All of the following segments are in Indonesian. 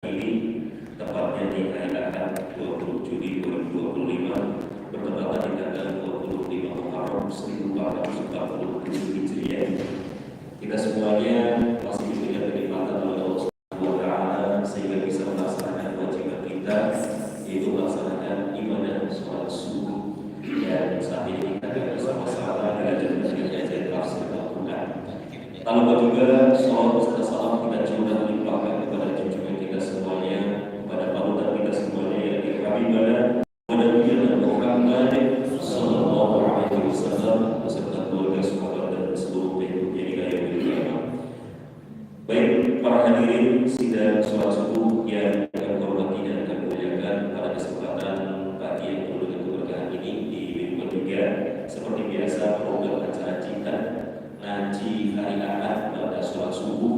ini tepatnya di hari Ahad 20 Juli 2025 bertepatan di tanggal 25 Muharram 1447 Hijriah. Kita semuanya masih diberikan kenikmatan oleh Allah Subhanahu wa Ta'ala sehingga bisa melaksanakan kewajiban kita, yaitu melaksanakan ibadah sholat subuh. Dan saat ini kita akan bersama-sama belajar tafsir Al-Quran. Tak lupa juga sholat serta salam kita curah limpahkan kepada junjungan kita semuanya, kepada panutan kita semuanya yang dirahmati kepada Nabi Muhammad sallallahu alaihi wasallam beserta keluarga, sahabat dan seluruh pengikutnya hingga yaumil qiyamah. Baik para hadirin sidang sholat subuh yang kami hormati dan kami muliakan, pada kesempatan pagi yang penuh dengan keberkahan ini di minggu ketiga, seperti biasa program acara cinta ngaji hari Ahad pada sholat subuh,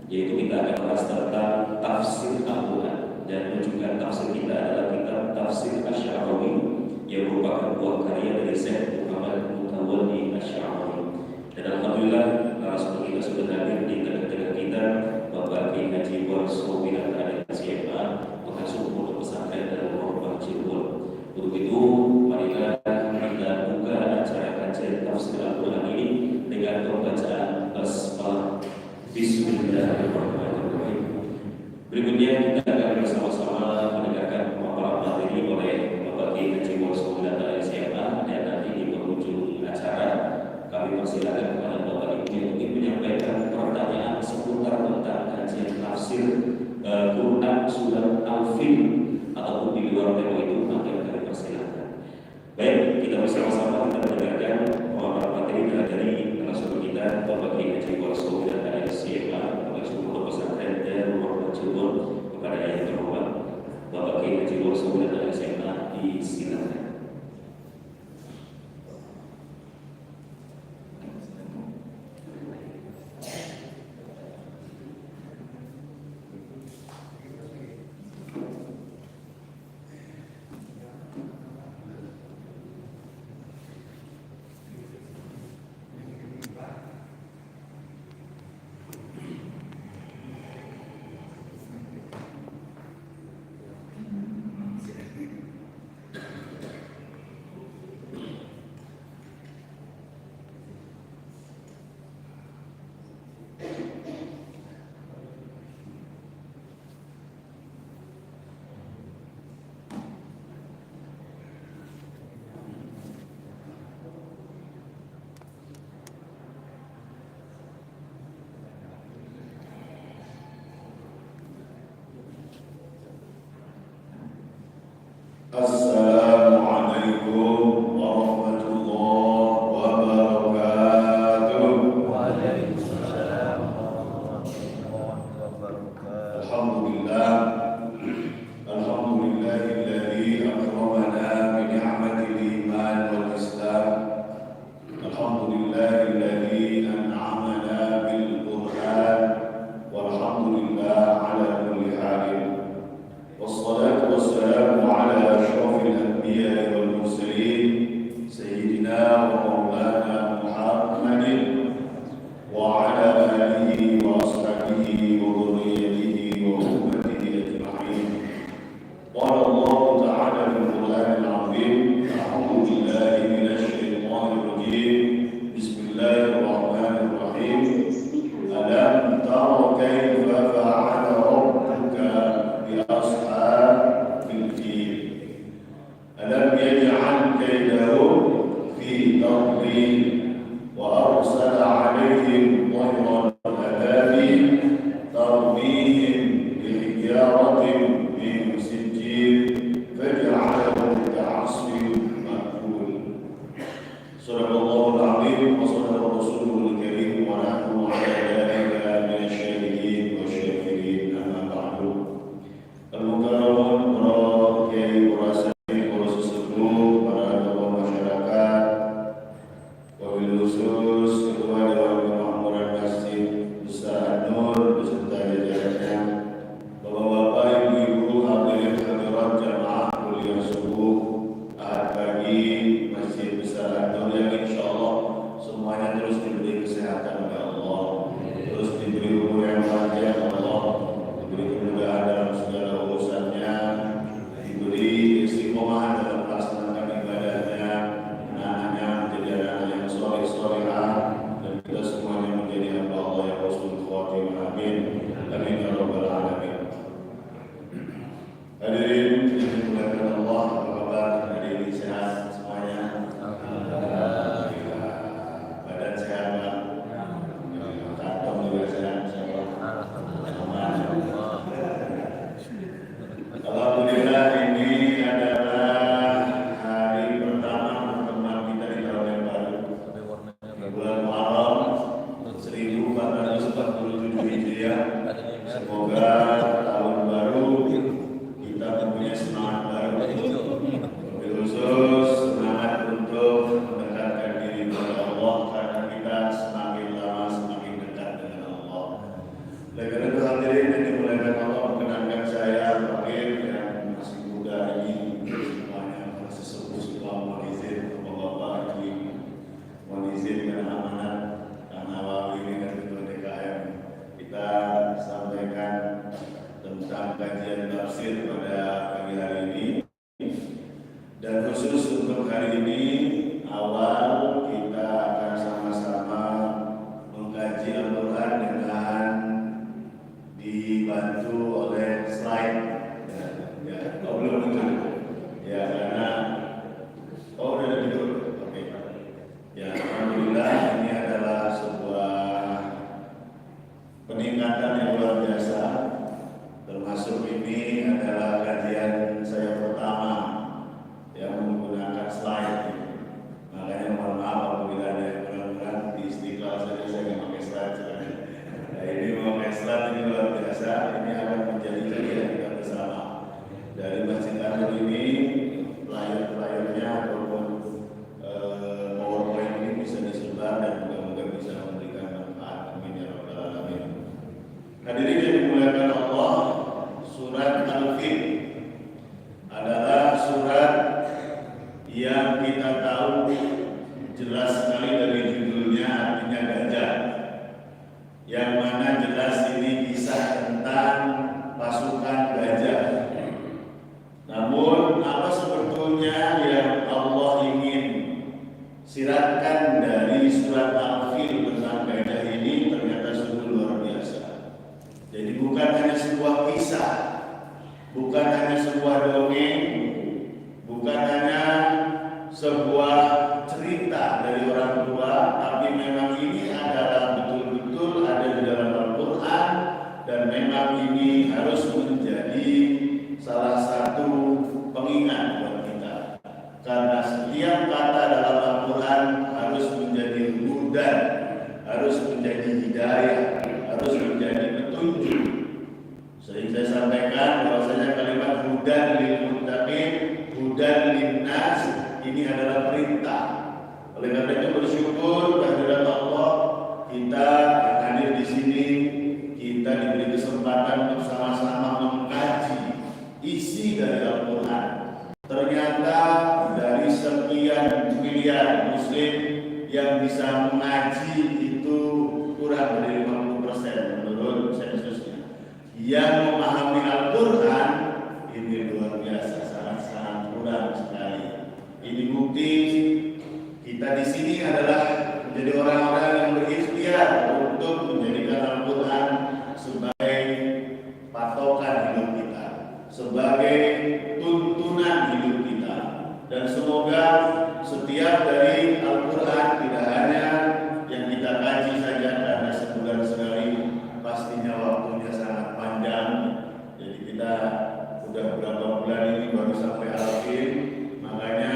yaitu kita akan bahas tentang tafsir Al-Quran, dan rujukan tafsir kita adalah kitab Tafsir Asy-Sya'rawi yang merupakan buah karya dari Syekh Muhammad Mutawalli Asy-Sya'rawi. Dan alhamdulillah narasumber kita sudah hadir di tengah-tengah kita, Bapak Kiai Haji Warso Winata SMA, pengasuh pondok pesantren dan Rombang Cirebon. Untuk itu, marilah kita buka acara kajian tafsir Al-Quran ini dengan pembacaan basmalah. Bismillahirrahmanirrahim. Berikutnya kita akan bersama-sama mendengarkan pemaparan materi oleh Bapak Kiai Haji Warso Winata SMA, dan nanti di penghujung acara kami persilakan kepada Bapak Ibu yang ingin menyampaikan pertanyaan seputar tentang kajian tafsir Quran surat Al-Fil ataupun di luar tema itu, maka kami persilakan. Baik, kita bersama-sama kita mendengarkan pemaparan materi dari narasumber kita, Bapak Kiai Haji Warso Winata SMA, pengasuh pondok pesantren dan Rombang Cirebon. Kepada yang terhormat Bapak Kiai Haji Warso Winata SMA, disilakan. Assalamualaikum warahmatullahi wabarakatuh. Waalaikumsalam warahmatullahi wabarakatuh. Alhamdulillah, alhamdulillahilladzi akramana bi ni'matil iman wal islam. Alhamdulillahilladzi an'amana bil Qur'an. Walhamdulillah ala kulli halin. Wassalatu wassalamu ala asyrafil anbiya'i wal mursalin sayyidina wa maulana Muhammadin wa ala alihi wa ashabihi wa dhurriyyatihi wa ummatihi ajma'in. Qala Allah ta'ala fil Qur'anil 'azim, a'udzu billahi minasy syaithanir rajim. Bismillahirrahmanirrahim. Alam tara kaifa fa'ala rabbuka bi ashabil fil. Alam yaj'al kaydahum fi tadlil wa arsala 'alaihim طيرا أبابيل ترميهم بحجارة من سجيل فجعلهم كعصف مأكول. صدق الله العظيم وصدق رسوله الكريم ونحن على ذلك من الشاهدين والشاكرين. أما بعد. المكرمون para kiai, para sayyid, para sesepuh, para tokoh masyarakat kajian tafsir pada pagi hari ini. Dan khusus untuk hari ini awal kita akan sama-sama mengkaji Al-Quran dengan dibantu oleh slide. Belum muncul. Ya, karena udah tidur. Oke. Ya, alhamdulillah ini adalah sebuah peningkatan yang luar biasa. Termasuk ini adalah kajian saya pertama yang menggunakan slide. Makanya mohon maaf apabila ada yang kurang-kurang di Istiqlal saja saya nggak pakai slide. Nah, ini memakai slide ini luar biasa. Ini akan menjadi kajian kita bersama. Dari Masjid Anur ini layar-layarnya ataupun PowerPoint ini bisa disebar dan mudah-mudahan bisa memberikan manfaat. Amin ya rabbal alamin. Hadirin yang dimuliakan Allah, surat Al-Fil adalah surat yang kita tahu jelas sekali dari judulnya artinya gajah, yang mana jelas ini kisah tentang pasukan gajah. Namun apa sebetulnya yang Allah ingin siratkan dari surat Al-Fil tentang gajah ini ternyata sungguh luar biasa. Jadi bukan hanya sebuah kisah, bukan hanya sebuah dongeng, bukan hanya sebuah cerita dari orang tua, tapi memang ini adalah betul-betul ada di dalam Al-Quran dan memang ini harus menjadi salah satu pengingat buat kita. Karena setiap kata dalam Al-Quran harus menjadi hudan, harus menjadi hidayah, harus menjadi petunjuk. Sering saya sampaikan bahwasanya kalimat hudan lil muttaqin, hudan linnas ini adalah perintah. Oleh karena itu bersyukur kehadirat Allah, kita yang hadir di sini, kita diberi kesempatan untuk sama-sama mengkaji isi dari Al-Quran. Ternyata dari sekian miliar muslim yang bisa mengaji itu kurang dari 50% menurut sensusnya. Yang memahami Al-Quran ini luar biasa, sangat-sangat kurang sekali. Ini bukti kita di sini adalah menjadi orang-orang yang berikhtiar untuk menjadikan Al-Quran sebagai patokan hidup kita, sebagai tuntunan hidup kita. Dan semoga setiap dari Al-Quran tidak hanya yang kita kaji saja karena sebulan sekali, pastinya waktunya sangat panjang. Jadi kita udah berapa bulan ini baru sampai Al-Fil. Makanya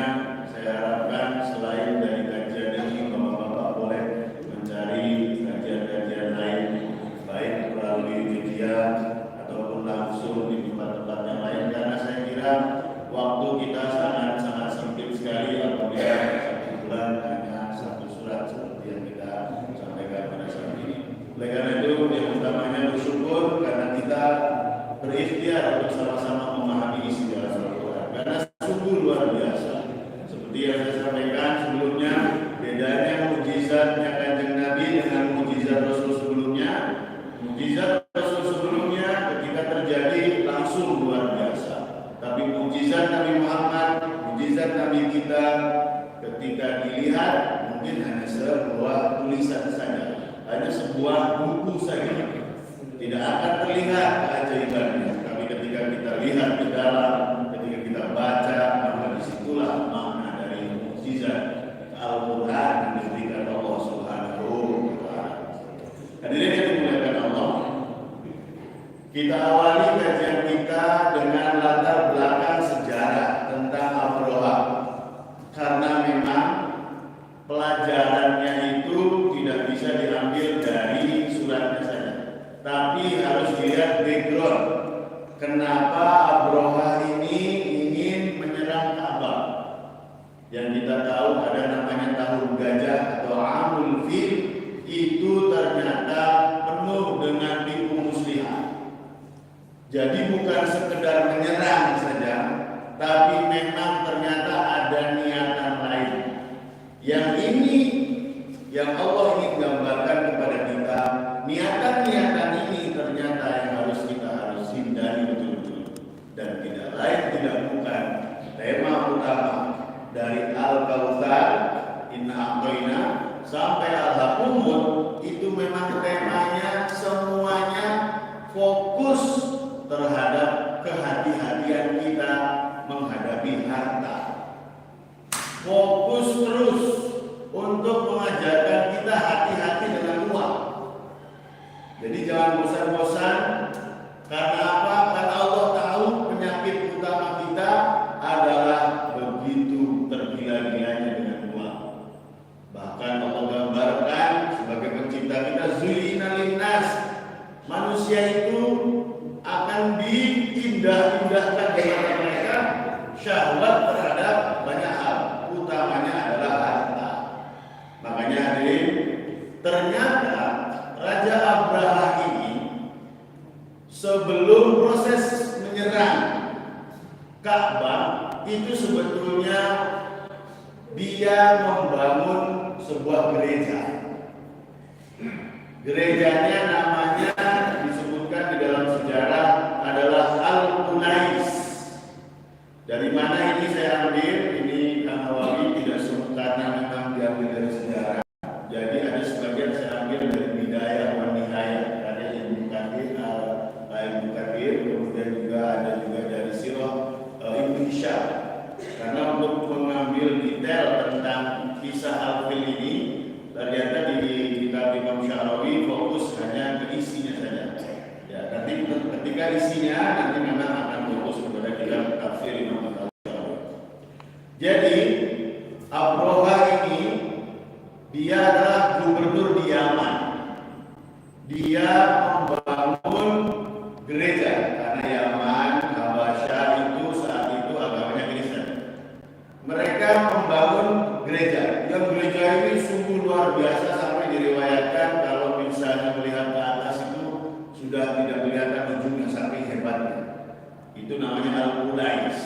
saya harapkan selain dari kajian ini, Bapak-bapak boleh mencari kajian-kajian lain, baik melalui media ataupun langsung di tempat-tempat yang lain, karena saya kira waktu kita sangat-sangat sempit sekali apabila satu bulan hanya satu surat seperti yang kita sampaikan pada saat ini. Oleh karena itu yang utamanya bersyukur karena kita berikhtiar untuk sama-sama memahami isi dalam Al-Quran, karena sungguh luar biasa. Seperti yang saya sampaikan sebelumnya, bedanya mukjizatnya Kanjeng Nabi dengan mukjizat Rasul sebelumnya. Mukjizat Rasul sebelumnya ketika terjadi langsung luar biasa, tapi mukjizat Nabi Muhammad, mukjizat Nabi kita ketika dilihat mungkin hanya sebuah tulisan saja, hanya sebuah buku saja, tidak akan terlihat keajaibannya. Tapi ketika kita lihat di dalam, ketika kita baca, maka disitulah makna dari mukjizat Al-Quran yang diberikan Allah Subhanahu wa Ta'ala. Hadirin yang dimuliakan Allah, kita awali kajian kita dengan latar belakang sejarah tentang Abroha, karena memang pelajarannya itu tidak bisa diambil dari suratnya saja, tapi harus dilihat background. Kenapa Abroha ini ingin menyerang Ka'bah? Yang kita tahu ada namanya tahun gajah atau Amul Fil, itu ternyata penuh dengan tipu muslihat. Jadi bukan sekedar menyerang saja, tapi memang ternyata ada niatan lain. Yang ini yang Allah ingin gambarkan kepada kita, niatan-niatan ini ternyata yang harus kita hindari betul. dan tidak lain tidak bukan tema utama dari Al-Kautsar, Inna A'thaina sampai Al-Hakumut itu memang temanya semuanya fokus terhadap kehati-hatian kita menghadapi harta. Fokus terus untuk mengajarkan kita hati-hati dengan uang. Jadi jangan bosan-bosan. Karena apa? Karena Allah tahu penyakit utama kita adalah begitu tergila-gilanya dengan uang. Bahkan Allah gambarkan sebagai pencipta kita, zuyyina linnas, manusia itu akan diindah-indahkan di mata mereka syahwat terhadap banyak hal, utamanya adalah harta. Makanya hadirin, ternyata Raja Abraha ini sebelum proses menyerang Ka'bah itu sebetulnya dia membangun sebuah gereja. Gerejanya namanya disebutkan di dalam sejarah adalah Al-Qunais. Dari mana ini saya ambil? Ini Kang Nawawi tidak karena memang diambil dari sejarah. Jadi ada sebagian saya ambil dari Bidayah wa Nihayah, ada Ibnu Katsir, kemudian juga ada juga dari Sirah Ibnu Hisham. Karena untuk mengambil detail tentang kisah Al-Fil ini, ternyata di kitab Imam Syarawi fokus hanya ke isinya saja. Ya, nanti ketika isinya nanti memang akan fokus kepada kitab tafsir Imam Syarawi. Jadi Abraha ini dia adalah gubernur di Yaman. Dia membangun gereja karena Yaman, Habasyah itu saat itu agamanya Kristen. Mereka membangun gereja. Yang gereja ini sungguh luar biasa sampai diriwayatkan kalau misalnya melihat ke atas itu sudah tidak kelihatan ujungnya saking hebatnya. Itu namanya Al-Qunais.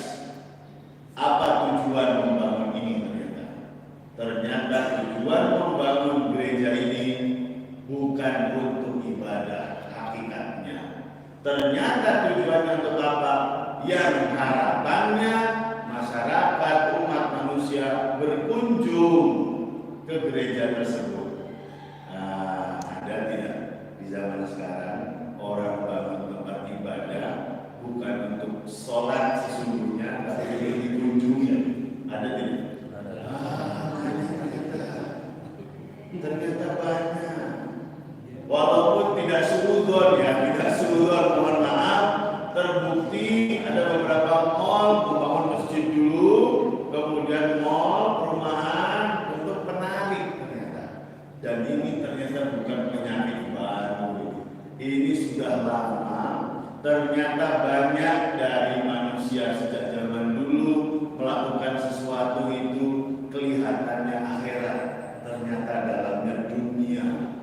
Apa tujuan membangun ini ternyata? Ternyata tujuan membangun gereja ini bukan untuk ibadah hakikatnya. Ternyata tujuannya untuk apa? Yang harapannya masyarakat umat manusia berkunjung ke gereja tersebut. Nah, ada tidak di zaman sekarang orang bangun tempat ibadah bukan untuk sholat sesungguhnya, tapi untuk dikunjungi? Ada tidak? Ternyata banyak. Walaupun tidak suudzon ya, tidak suudzon, mohon maaf, terbukti ada beberapa mal membangun masjid dulu, kemudian mal, perumahan untuk penarik ternyata. Dan ini ternyata bukan penyakit baru. Ini sudah lama. Ternyata banyak dari manusia sejak zaman dulu melakukan sesuatu itu kelihatannya akhirat, ternyata dalamnya dunia.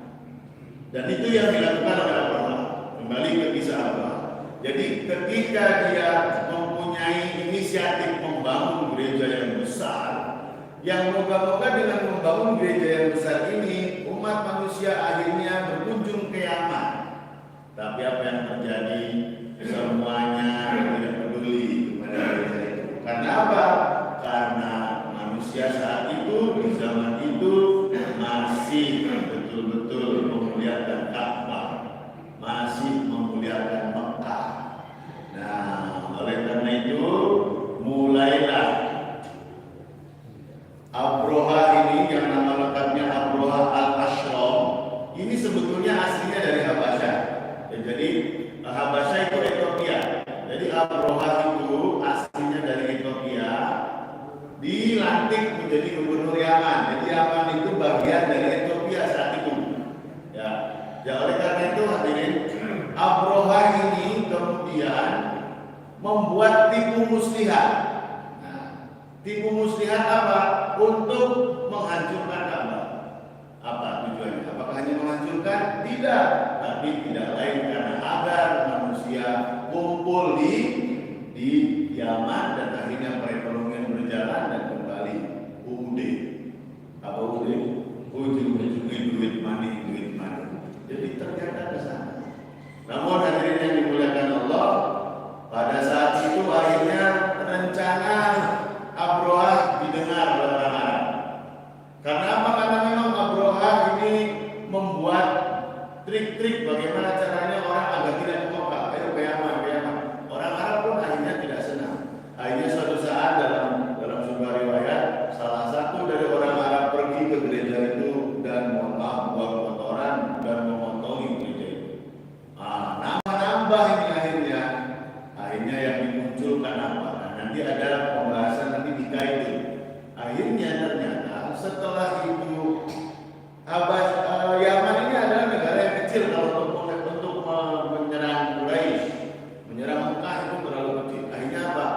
Dan itu yang dilakukan oleh Abraha. Kembali ke kisah Abraha. Jadi ketika dia mempunyai inisiatif membangun gereja yang besar, yang moga-moga dengan membangun gereja yang besar ini umat manusia akhirnya berkunjung ke Yaman. Tapi apa yang terjadi? Semuanya tidak peduli kepada gereja itu. Karena apa? Karena manusia saat itu di zaman itu masih betul-betul memuliakan Ka'bah, masih memuliakan Mekah. Nah, oleh karena itu mulailah Abraha ini yang nama lengkapnya Abraha al-Ashram. Ini sebetulnya aslinya dari Habasyah. Jadi Habasyah itu Ethiopia. Jadi Abraha itu aslinya dari Ethiopia, dilantik menjadi gubernur Yaman. Jadi Yaman itu bagian dari Ethiopia saat itu. Ya oleh karena itu hadirin, Abraha ini kemudian membuat tipu muslihat. Nah, tipu muslihat apa? Untuk menghancurkan Ka'bah. Apa tujuannya? Apakah hanya menghancurkan? Tidak, tapi tidak lain karena agar manusia kumpul di Yaman dan akhirnya perekonomian berjalan dan kembali UUD. Apa UUD? Ujung-ujungnya duit money. Jadi ternyata ke sana. Namun hadirin yang dimuliakan Allah, pada saat itu Akhirnya yang dimunculkan apa? Nah, nanti ada pembahasan nanti dikaitkan. Akhirnya ternyata setelah itu Yaman ini adalah negara yang kecil kalau untuk menyerang Quraisy, menyerang Mekah itu terlalu kecil. Akhirnya apa?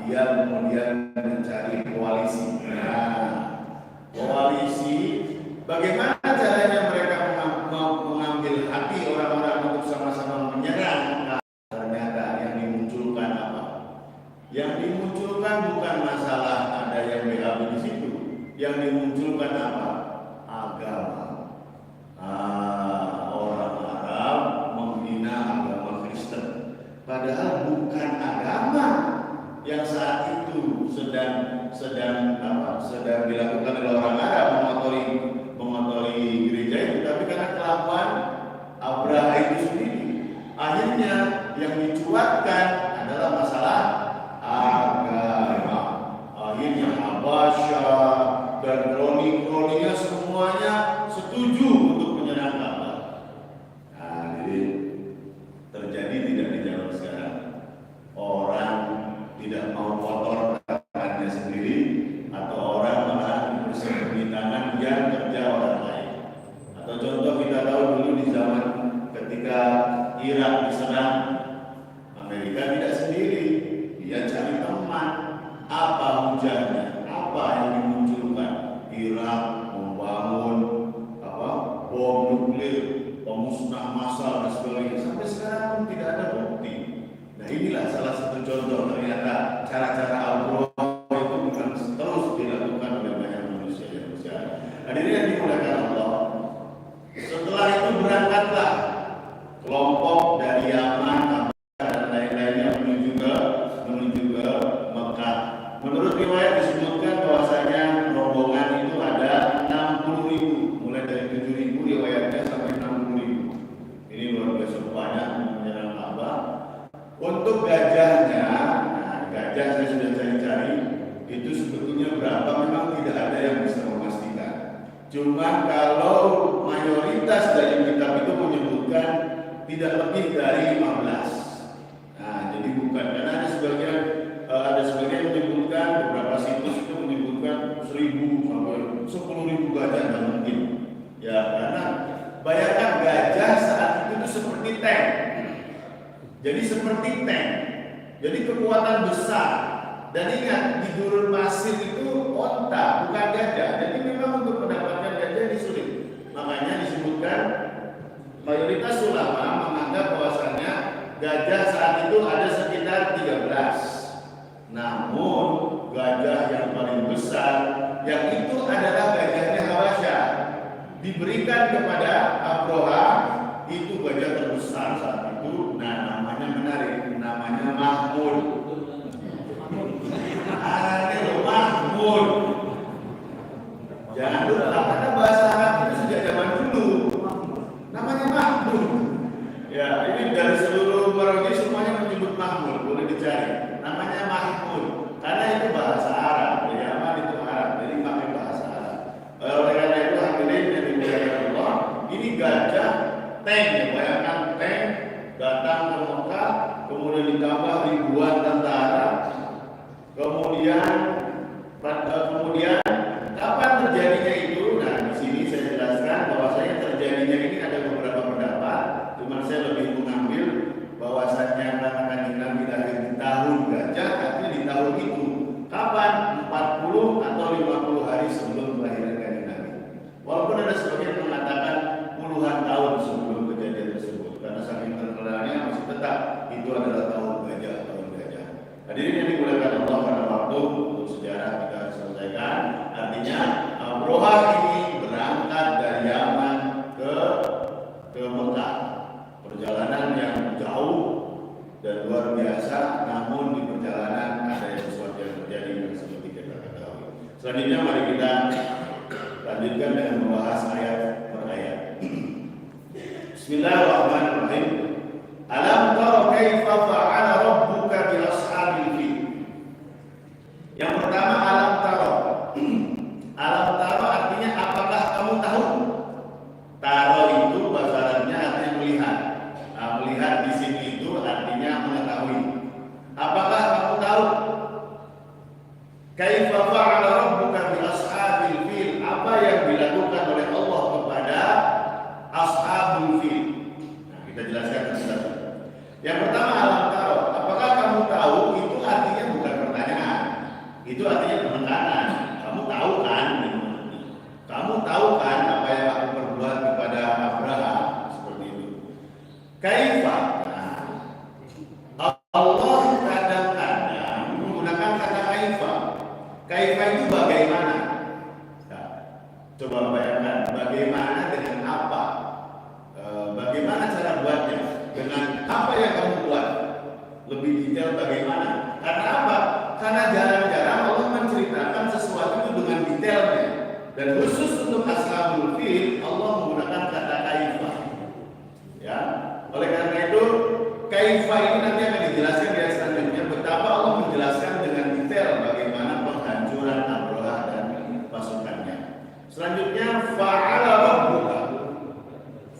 Dia kemudian mencari koalisi. Nah, koalisi, bagaimana caranya mereka mengambil hati orang-orang untuk sama-sama menyerang Mekah? Ternyata yang dimunculkan apa? Yang dimunculkan bukan masalah ada yang BAB di situ. Yang dimunculkan apa? Agama. Orang Arab menghina agama Kristen. Padahal bukan agama yang saat itu sedang dilakukan oleh orang Arab mengotori gereja itu, tapi karena kelakuan Abraha itu sendiri. Akhirnya yang dicuatkan adalah masalah agama. Akhirnya Habasyah dan kroni-kroninya semuanya setuju untuk menyerang Ka'bah. Nah, jadi terjadi tidak di zaman sekarang. Orang tidak mau kotor tangannya sendiri, atau orang malah bersembunyi tangan yang kerja orang lain. Atau contoh kita tahu dulu di zaman ketika Irak diserang, Amerika tidak sendiri, dia cari teman. Apa hujannya? Apa yang dimunculkan? Irak membangun bom nuklir, pemusnah massal dan sebagainya. Sampai sekarang pun tidak ada bukti. Nah, inilah salah satu contoh ternyata cara-cara Abraha itu bukan terus dilakukan oleh banyak manusia yang besar. Hadirin yang dimuliakan Allah. Setelah itu berangkatlah kelompok dari Yaman dan lain-lainnya menuju ke Mekah. Menurut riwayat disebutkan bahwasanya rombongan itu ada 60.000, mulai dari 7.000 riwayatnya sampai 60.000. Ini luar biasa banyak menyerang Ka'bah. Untuk gajahnya, nah, gajah saya sudah cari-cari, itu sebetulnya berapa memang tidak ada yang bisa memastikan. Cuma kalau mayoritas dari kitab itu menyebutkan tidak lebih dari 15. Nah, jadi bukan, karena ada sebagian menyebutkan, beberapa situs itu menyebutkan 1.000 sampai 10.000 gajah, dan mungkin ya, karena bayangkan gajah saat itu seperti tank. Jadi seperti tank, jadi kekuatan besar. Dan ingat, di gurun pasir itu onta, bukan gajah. Jadi memang untuk mendapatkan gajah ini sulit. Makanya disebutkan mayoritas ulama menganggap bahwasannya gajah saat itu ada sekitar 13. Namun gajah yang paling besar, yang itu adalah gajahnya Habasyah, diberikan kepada Abraha. Itu gajah terbesar saat itu. Nah, namanya menarik, namanya Mahmud. Mahmud. Jangan lupa, karena bahasa Arab itu sejak zaman dulu namanya Mahmud. Ya, ini dari seluruh Merawi semuanya menyebut Mahmud, boleh dicari. Namanya Mahmud, karena itu bahasa Arab. Yaman itu Arab, jadi pakai bahasa Arab. Oleh karena itu hadirin yang dimuliakan Allah, ini gajah tank, ya, bayangkan tank datang ke Mekah, kemudian ditambah ribuan tentara, kemudian kapan terjadinya itu? Nah, di sini saya jelaskan bahwasanya terjadinya ini ada beberapa pendapat, cuma saya lebih mengambil bahwasanya karena Nabi lahir di tahun gajah, artinya di tahun itu. Kapan? 40 atau 50 hari sebelum kelahiran kanjeng Nabi. Walaupun ada sebagian mengatakan puluhan tahun sebelum kejadian tersebut, karena saking terkenalnya masih tetap itu adalah tahun gajah. Hadirin yang dimuliakan Allah, pada waktu untuk sejarah kita selesaikan. Artinya Abraha ini berangkat dari Yaman ke Mekah. Perjalanan yang jauh dan luar biasa, namun di perjalanan ada sesuatu yang terjadi yang seperti kita ketahui. Selanjutnya mari kita lanjutkan dengan membahas ayat per ayat. Bismillahirrahmanirrahim. Alam tara kaifa fa'ala rabbuka bi ashabil fil. Yang pertama, alam tara. Alam tara artinya apakah kamu tahu? Taro itu bahasa Arabnya artinya melihat. Melihat di sini itu artinya mengetahui. Apa Kaifa fa'ala rabbuka bi ashabil fil? Apa yang dilakukan oleh Allah kepada ashabul fil? Nah, kita jelaskan satu. Yang pertama, alam taro. Apakah kamu tahu? Itu artinya bukan pertanyaan. Itu artinya penekanan. Kamu tahu kan? Kamu tahu kan apa yang aku perbuat kepada Abraham? Seperti itu. Kaifa? Nah, Allah kadang-kadang menggunakan kata kaifa. Kaifa itu bagaimana? Nah, coba bayangkan bagaimana dengan apa? Bagaimana cara buatnya? Dengan apa yang kamu buat? Lebih detail bagaimana? Karena apa? Karena jarang-jarang Allah menceritakan sesuatu itu dengan detailnya. Dan khusus untuk ashabul fil Allah menggunakan kata kaifa. Ya. Oleh karena itu kaifa ini nanti akan dijelaskan di ayat selanjutnya betapa Allah menjelaskan dengan detail bagaimana penghancuran Abraha dan pasukannya. Selanjutnya fa'ala rabbuka.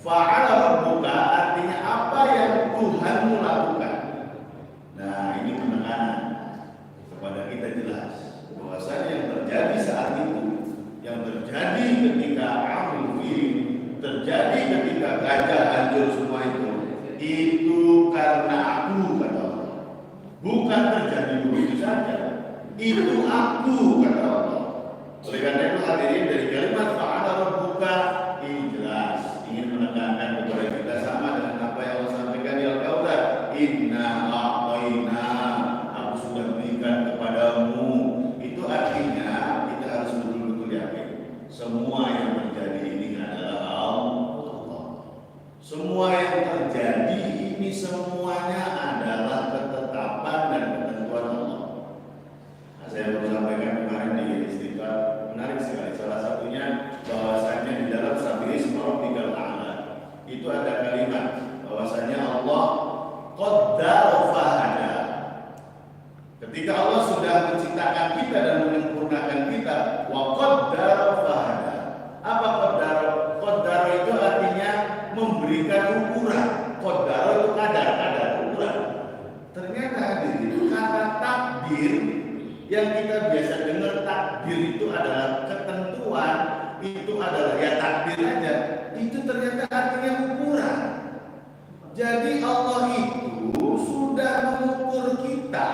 Fa'ala rabbuka artinya apa yang Tuhanmu lakukan. Nah, ini penekanan kepada kita jelas bahwasanya yang terjadi saat itu, yang terjadi ketika Amul Fil, terjadi ketika gajah hancur semua itu karena aku, kata Allah. Bukan terjadi begitu saja. Itu aku, kata Allah. Oleh karena itu hadirin, dari kalimat fa'ala rabbuka ini jelas ingin menekankan kepada kita sama dengan apa yang Allah sampaikan di Al-Kautsar. Inna a'tayna, aku sudah berikan kepadamu. Itu artinya kita harus betul-betul yakin semua yang terjadi ini adalah Allah. Semua yang terjadi ini semuanya adalah ketetapan dan ketentuan Allah. Nah, saya baru sampaikan kemarin di istiqlal, menarik sekali. Salah satunya bahwasanya di dalam Sabbihisma Rabbikal A'la itu ada kalimat bahwasanya Allah qaddara fahada. Ketika Allah sudah menciptakan kita dan menyempurnakan kita, wa qaddara fahada. Apa qaddara? Qaddara itu artinya memberikan ukuran. Qaddara itu kadar ukuran. Ternyata itu kata takdir yang kita biasa dengar, takdir itu adalah ketentuan, itu adalah ya takdir aja. Itu ternyata artinya ukuran. Jadi Allah itu sudah mengukur kita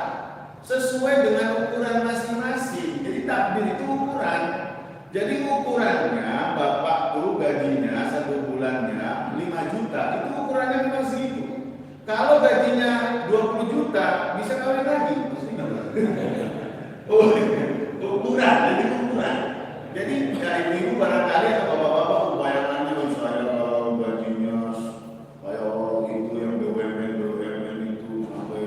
sesuai dengan ukuran masing-masing. Jadi takdir itu ukuran. Jadi ukurannya bapak tuh gajinya 1 bulannya 5 juta, itu ukurannya memang segitu. Kalau gajinya 20 juta bisa kawin lagi. Oh, ukuran, jadi ukuran. Jadi ibu barangkali atau bapak-bapak bayangannya misalnya kalau gajinya kayak itu yang BUMN itu sampai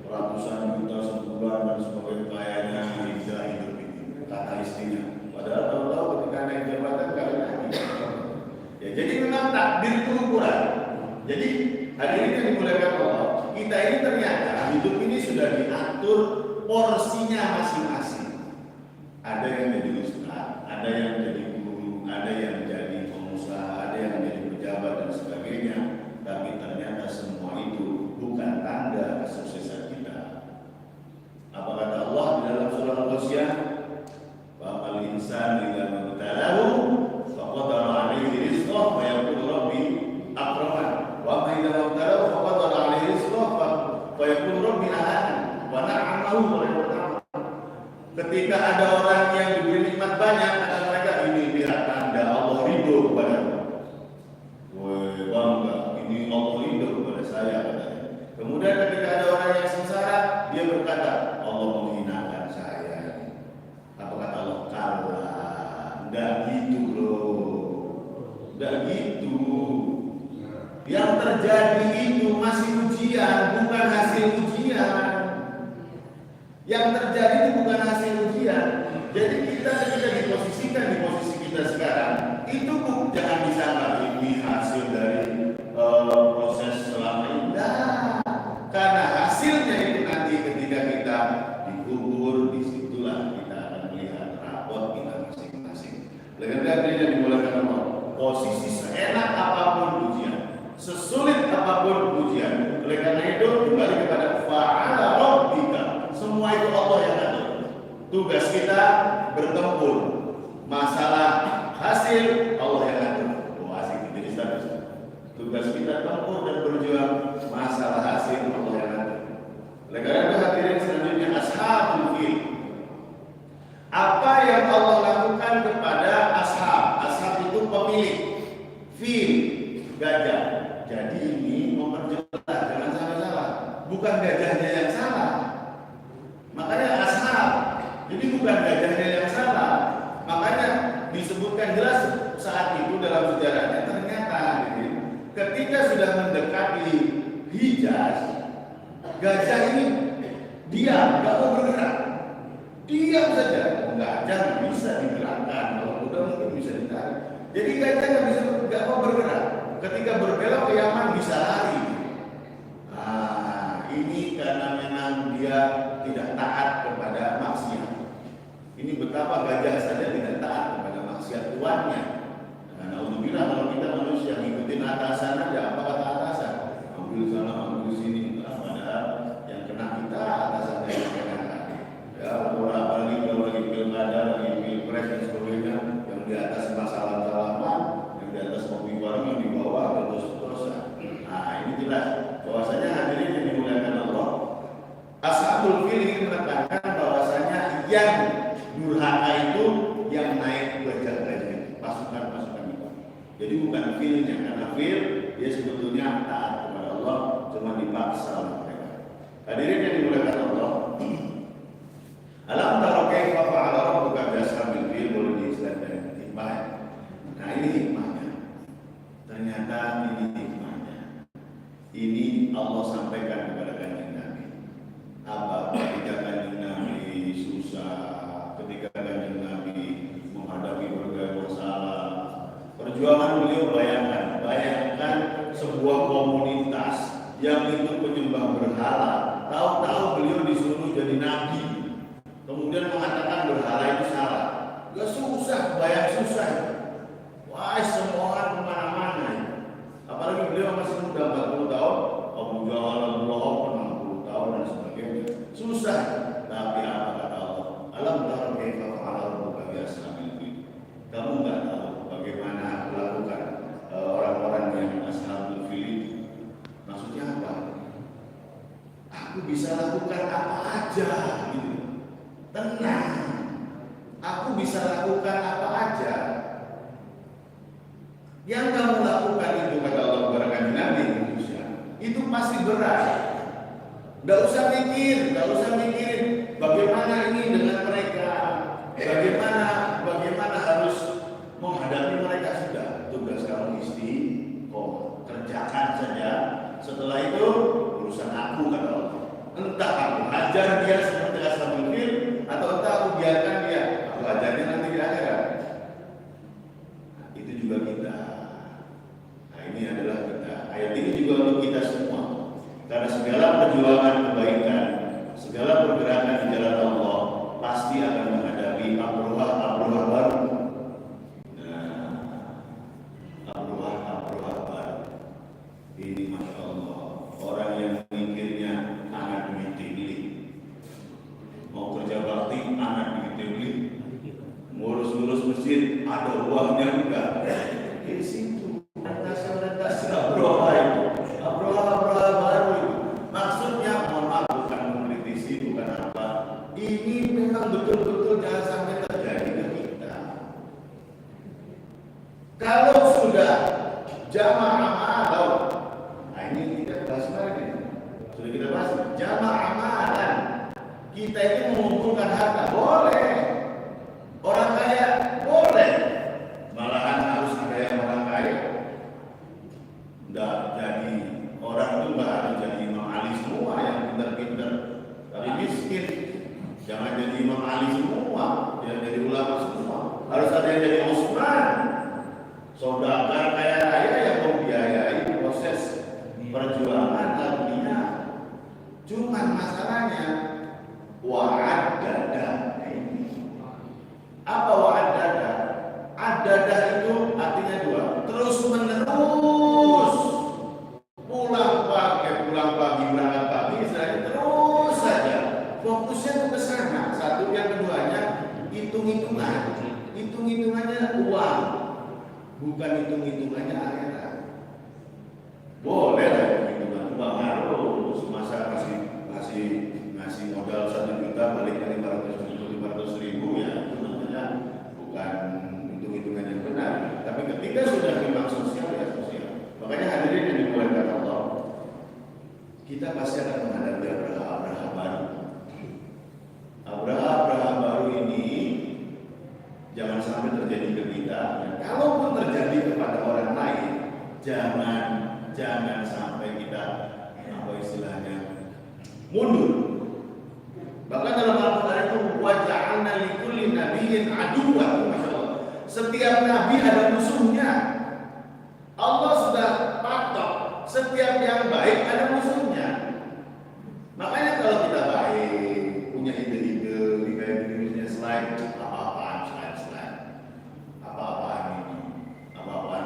ratusan juta sebulan dan sebagainya, kayaknya tidak hidup ini kata istrinya. Padahal tahu-tahu ketika naik jabatan kawin lagi. Ya, jadi memang takdir itu ukuran. Jadi hadirin yang dimuliakan Allah, kita ini ternyata hidup ini sudah diatur porsinya masing-masing. Ada yang jadi ustaz, ada yang jadi guru, ada yang jadi pengusaha, ada yang jadi pejabat dan sebagainya. Tapi ternyata semua itu bukan tanda kesuksesan kita. Apa kata Allah di dalam surah Al-Ghasyiyah? Wa al-insanu idza mabtalahu faqadara 'alaihi rizqahu fa yaqulu rabbi akraman. Wa idza mabtalahu faqadara 'alaihi rizqahu fa yaqulu rabbi ahanan. Wa na'amahu wa yaqulu. Ketika ada orang yang diberi nikmat banyak, kata mereka ini lihat tanda Allah ridho kepadamu. Woi bangga, ini Allah ridho kepada saya katanya. Kemudian ketika ada orang yang sengsara, dia berkata Allah menghinakan saya. Apa kata Allah? Kalah, enggak gitu loh, enggak gitu. Yang terjadi itu masih ujian, bukan hasil ujian. Yang terjadi itu bukan hasil ujian. Jadi kita ketika diposisikan di posisi kita sekarang, itu jangan disangka ini hasil dari proses selama ini. Nah, karena hasilnya itu nanti ketika kita dikubur, disitulah kita akan melihat rapot kita masing-masing. Legendar yang dimulakan Allah, posisi seenak apapun ujian, sesulit apapun ujian. Oleh karena itu kembali kepada fa'ala rabbika. Semua itu Allah yang atur. Tugas kita bertempur. Masalah hasil Allah yang atur. Oh, asik jadi status. Tugas kita tempur dan berjuang. Masalah hasil Allah yang atur. Oleh karena itu hadirin selanjutnya ashabul fil. Apa yang Allah lakukan kepada ashab? Ashab itu pemilik. Fil, gajah. Jadi ini memperjelas, jangan salah-salah. Bukan gajahnya yang salah. Makanya ashab. Jadi bukan gajahnya yang salah. Makanya disebutkan jelas saat itu dalam sejarahnya ternyata ketika sudah mendekati Hijaz, gajah ini diam, nggak mau bergerak, diam saja. Gajah bisa digerakkan, kalau kuda mungkin bisa ditarik. Jadi gajah nggak mau bergerak. Ketika berbelok ke Yaman bisa lari. Nah, ini karena memang dia tidak taat kepada maksiat. Ini betapa gajah saja tidak taat kepada maksiat tuannya. Nah, alhamdulillah kalau kita manusia ngikutin atasan aja, apa kata atasan? Ambil sana, ambil sini. Padahal yang kena kita atasan yang kena. Ya, apalagi kalau lagi pilkada, lagi pilpres dan sebagainya, yang di atas masalah salaman, yang di atas kopi warung, yang di bawah terus-terusan. Nah, ini jelas. Bahwasanya hadirin yang dimuliakan Allah, ashabul fil ini menekankan bahwasanya yang durhaka itu yang naik gajah-gajah, pasukan-pasukan itu. Jadi bukan filnya, karena fil dia sebetulnya taat kepada Allah, cuma dipaksa oleh mereka. Hadirin yang dimuliakan Allah, alam tara kaifa fa'ala rabbuka bi ashabil fil, boleh diistilahkan hikmah. Nah, ini hikmahnya. Ternyata ini hikmahnya. Ini Allah sampaikan kepada kanjeng Nabi. Apa ketika kanjeng Nabi susah, ketika kanjeng Nabi menghadapi berbagai masalah, perjuangan beliau bayangkan sebuah komunitas yang itu penyembah berhala. Tahu-tahu beliau disuruh jadi nabi, kemudian mengatakan berhala itu salah. Ya susah, bayang susah. Wah, semua orang kemana-mana. Apalagi beliau masih muda 40 tahun, Abu Jahal, Abu Lahab 60 tahun dan sebagainya. Susah. Tapi apa kata Allah? Alam tara kaifa fa'ala rabbuka bi ashabil fil. Kamu enggak tahu bagaimana aku lakukan orang-orang yang ashabul fil. Maksudnya apa? Aku bisa lakukan apa aja gitu. Tenang. Aku bisa lakukan apa aja. Yang kamu lakukan itu kata Allah kepada kanjeng Nabi Indonesia, itu pasti berat. Enggak usah mikirin bagaimana ini dengan mereka, bagaimana harus menghadapi mereka. Sudah, tugas kamu kerjakan saja. Setelah itu urusan aku kata Allah. Entah aku ajar dia seperti ashabul fil atau entah aku biarkan dia, aku ajarnya nanti di akhirat. Nah, itu juga kita. Nah, ini adalah kita. Ayat ini juga untuk kita semua. Karena segala perjuangan kebaikan, segala pergerakan di jalan Allah pasti akan menghadapi abroha baru. Nah, abroha baru. Ini masya Allah, orang yang mikirnya anak duit mau kerja bakti anak duit, ngurus masjid ada uangnya enggak? Di situ orientasi abroha itu, abroha baru itu. Maksudnya mohon maaf, bukan mengkritisi, bukan apa. Ini memang betul-betul jangan sampai terjadi ke kita. Kalau sudah jamaah amalan, nah ini kita bahas lagi. Sudah kita bahas jamaah amalan. Kita itu mengumpulkan harta boleh, orang kaya boleh, malahan harus ada yang orang kaya. Nggak jadi orang itu nggak harus jadi Imam Ali semua yang pintar-pintar, tapi miskin. Jangan jadi Imam Ali semua, yang jadi ulama semua. Harus ada yang jadi Utsman, saudagar kaya raya yang membiayai proses perjuangan dunia. Cuman masalahnya wa'adada. Apa wa'adada? Adada itu artinya dua, terus menerus. Pulang pagi, berangkat pagi, istilahnya terus saja. Fokusnya tuh ke sana. Satu, yang keduanya hitung-hitungannya uang, bukan hitung-hitungannya akhirat. Boleh lah hitung-hitungan uang harus masa ngasih modal 1 juta balik dari 500 ribu ya, itu namanya bukan hitung-hitungan yang benar. Tapi ketika sudah memang sosial ya sosial. Makanya hadirin yang dimuliakan Allah, kita pasti akan menghadapi Abraha baru. Abraha baru ini jangan sampai terjadi ke kita. Kalaupun terjadi kepada orang lain, jangan sampai kita istilahnya mundur. Bahkan dalam Al-Quran itu waja'alna likulli nabiyyin aduwwan. Masyaallah. Setiap nabi ada musuhnya. Allah sudah patok, setiap yang baik ada musuhnya. Makanya kalau kita baik, punya ide-ide, ide-ide slide, apa-apaan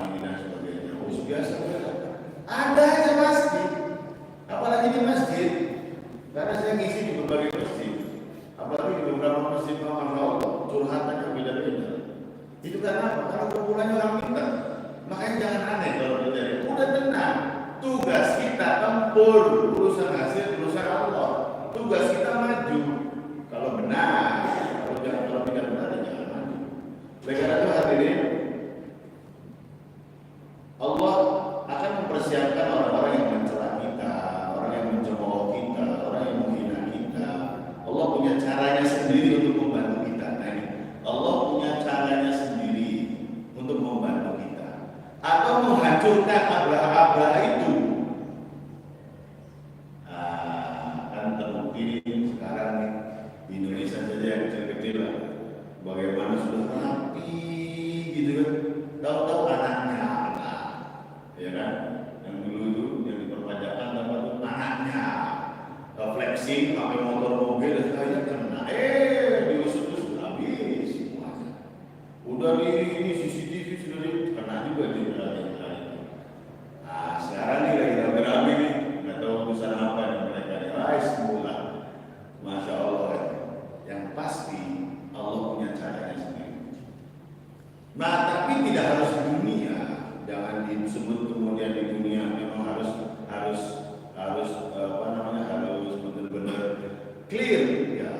ini dan sebagainya. Biasa ada aja pasti. Apalagi di masjid. Karena saya ngisi di berbagai masjid. Apalagi di beberapa masjid, Masya Allah, curhatannya beda-beda. Itu karena apa? Karena kumpulannya orang pintar. Makanya jangan aneh kalau terjadi. Udah tenang. Tugas kita tempur, urusan hasil, urusan Allah. Tugas kita maju. Kalau benar, kalau tidak benar, jangan maju. Oleh karena itu hadirin, Allah akan mempersiapkan orang-orang yang mencela kita, orang yang mencemooh kita, orang yang menghina kita. Allah punya caranya sendiri untuk membantu kita. Nah, ini Allah punya caranya sendiri untuk membantu kita, atau menghancurkan Abraha itu. Kan terbukti sekarang nih di Indonesia saja yang kecil-kecil lah, bagaimana sudah rapi gitu kan, tahu-tahu anaknya, ya kan, yang dulu itu yang diperpajakan dapat itu anaknya, flexing pakai motor mobil dan akhirnya kena, diusut-usut habis semuanya. Udah ini CCTV sudah kena juga di berarti. Nah sekarang nih lagi rame-rame nih, nggak tahu urusan apa yang mereka semula. Masya Allah. Yang pasti Allah punya caranya sendiri. Nah tapi tidak harus di dunia. Jangan disebut kemudian di dunia memang harus benar-benar clear ya.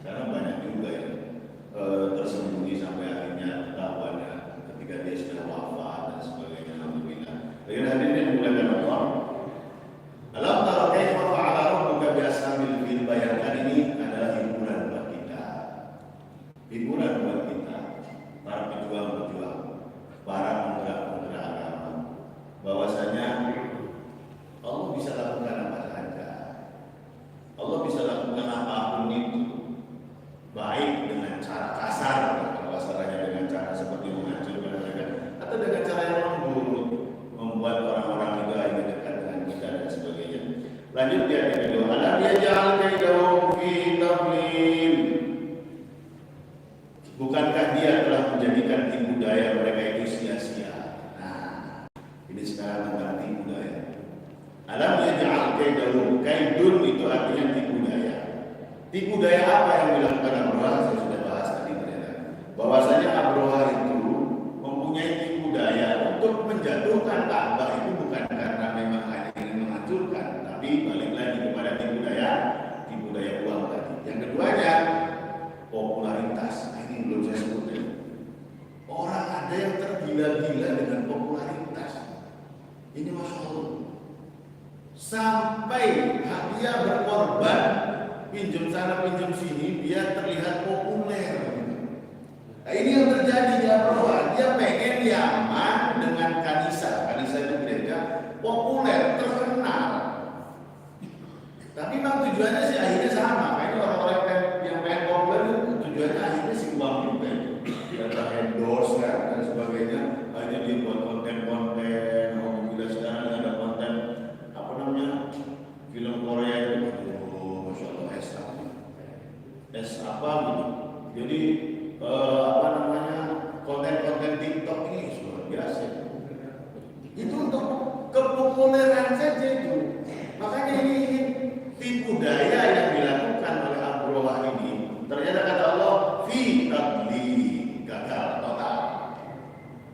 Karena banyak juga yang tersembunyi sampai akhirnya ketahuannya ketika dia sudah wafat dan sebagainya. Alhamdulillah. Dengan hadirin yang dimuliakan Allah, alam tara kaifa fa'ala rabbuka bi ashabil fil. Bayangkan ini adalah hiburan buat kita. Hiburan buat kita, para pejuang-pejuang, para penggerak-penggerak agama. Bahwasanya Allah bisa lakukan apa saja. Allah bisa lakukan apapun itu. Baik dengan cara kasar, kalau kasarnya dengan cara seperti menghancurkan mereka, atau dengan cara yang lembut, membuat orang-orang itu akhirnya dekat dengan kita dan sebagainya. Lanjut di ayat kedua, alam yaj'al kaidahum fi tadlil. Bukankah dia telah menjadikan tipu daya mereka itu sia-sia? Nah, ini sekarang tentang tipu daya. Alam yaj'al kaidahum, kaidun itu artinya tipu daya. Tipu daya apa yang dilakukan Abraha? Saya sudah bahas tadi ternyata. Bahwasanya Abraha itu mempunyai tipu daya untuk menjatuhkan Ka'bah itu bukan karena memang hanya ingin menghancurkan, tapi balik lagi kepada tipu daya uang tadi. Yang keduanya popularitas. Nah, ini belum saya sebutkan. Orang ada yang tergila-gila dengan popularitas. Ini Masya Allah. Sampai dia berkorban, pinjam sana pinjam sini, dia terlihat populer. Nah, ini yang terjadi di Abraha. Dia pengen Yaman dengan Kanisa itu gereja populer, terkenal. Tapi memang tujuannya sih akhirnya sama. Kayaknya orang-orang yang pengen populer itu tujuannya akhirnya si uang juga. Dia endorse kan dan sebagainya. Akhirnya dia buat konten-konten. Alhamdulillah sekarang ada konten apa namanya, film Korea itu. Masya Allah, S apa gitu. Jadi apa namanya, konten-konten TikTok ini luar biasa. Itu untuk kepopuleran saja itu. Makanya ini tipu daya yang dilakukan oleh Ternyata kata Allah, fi tadli, gagal total.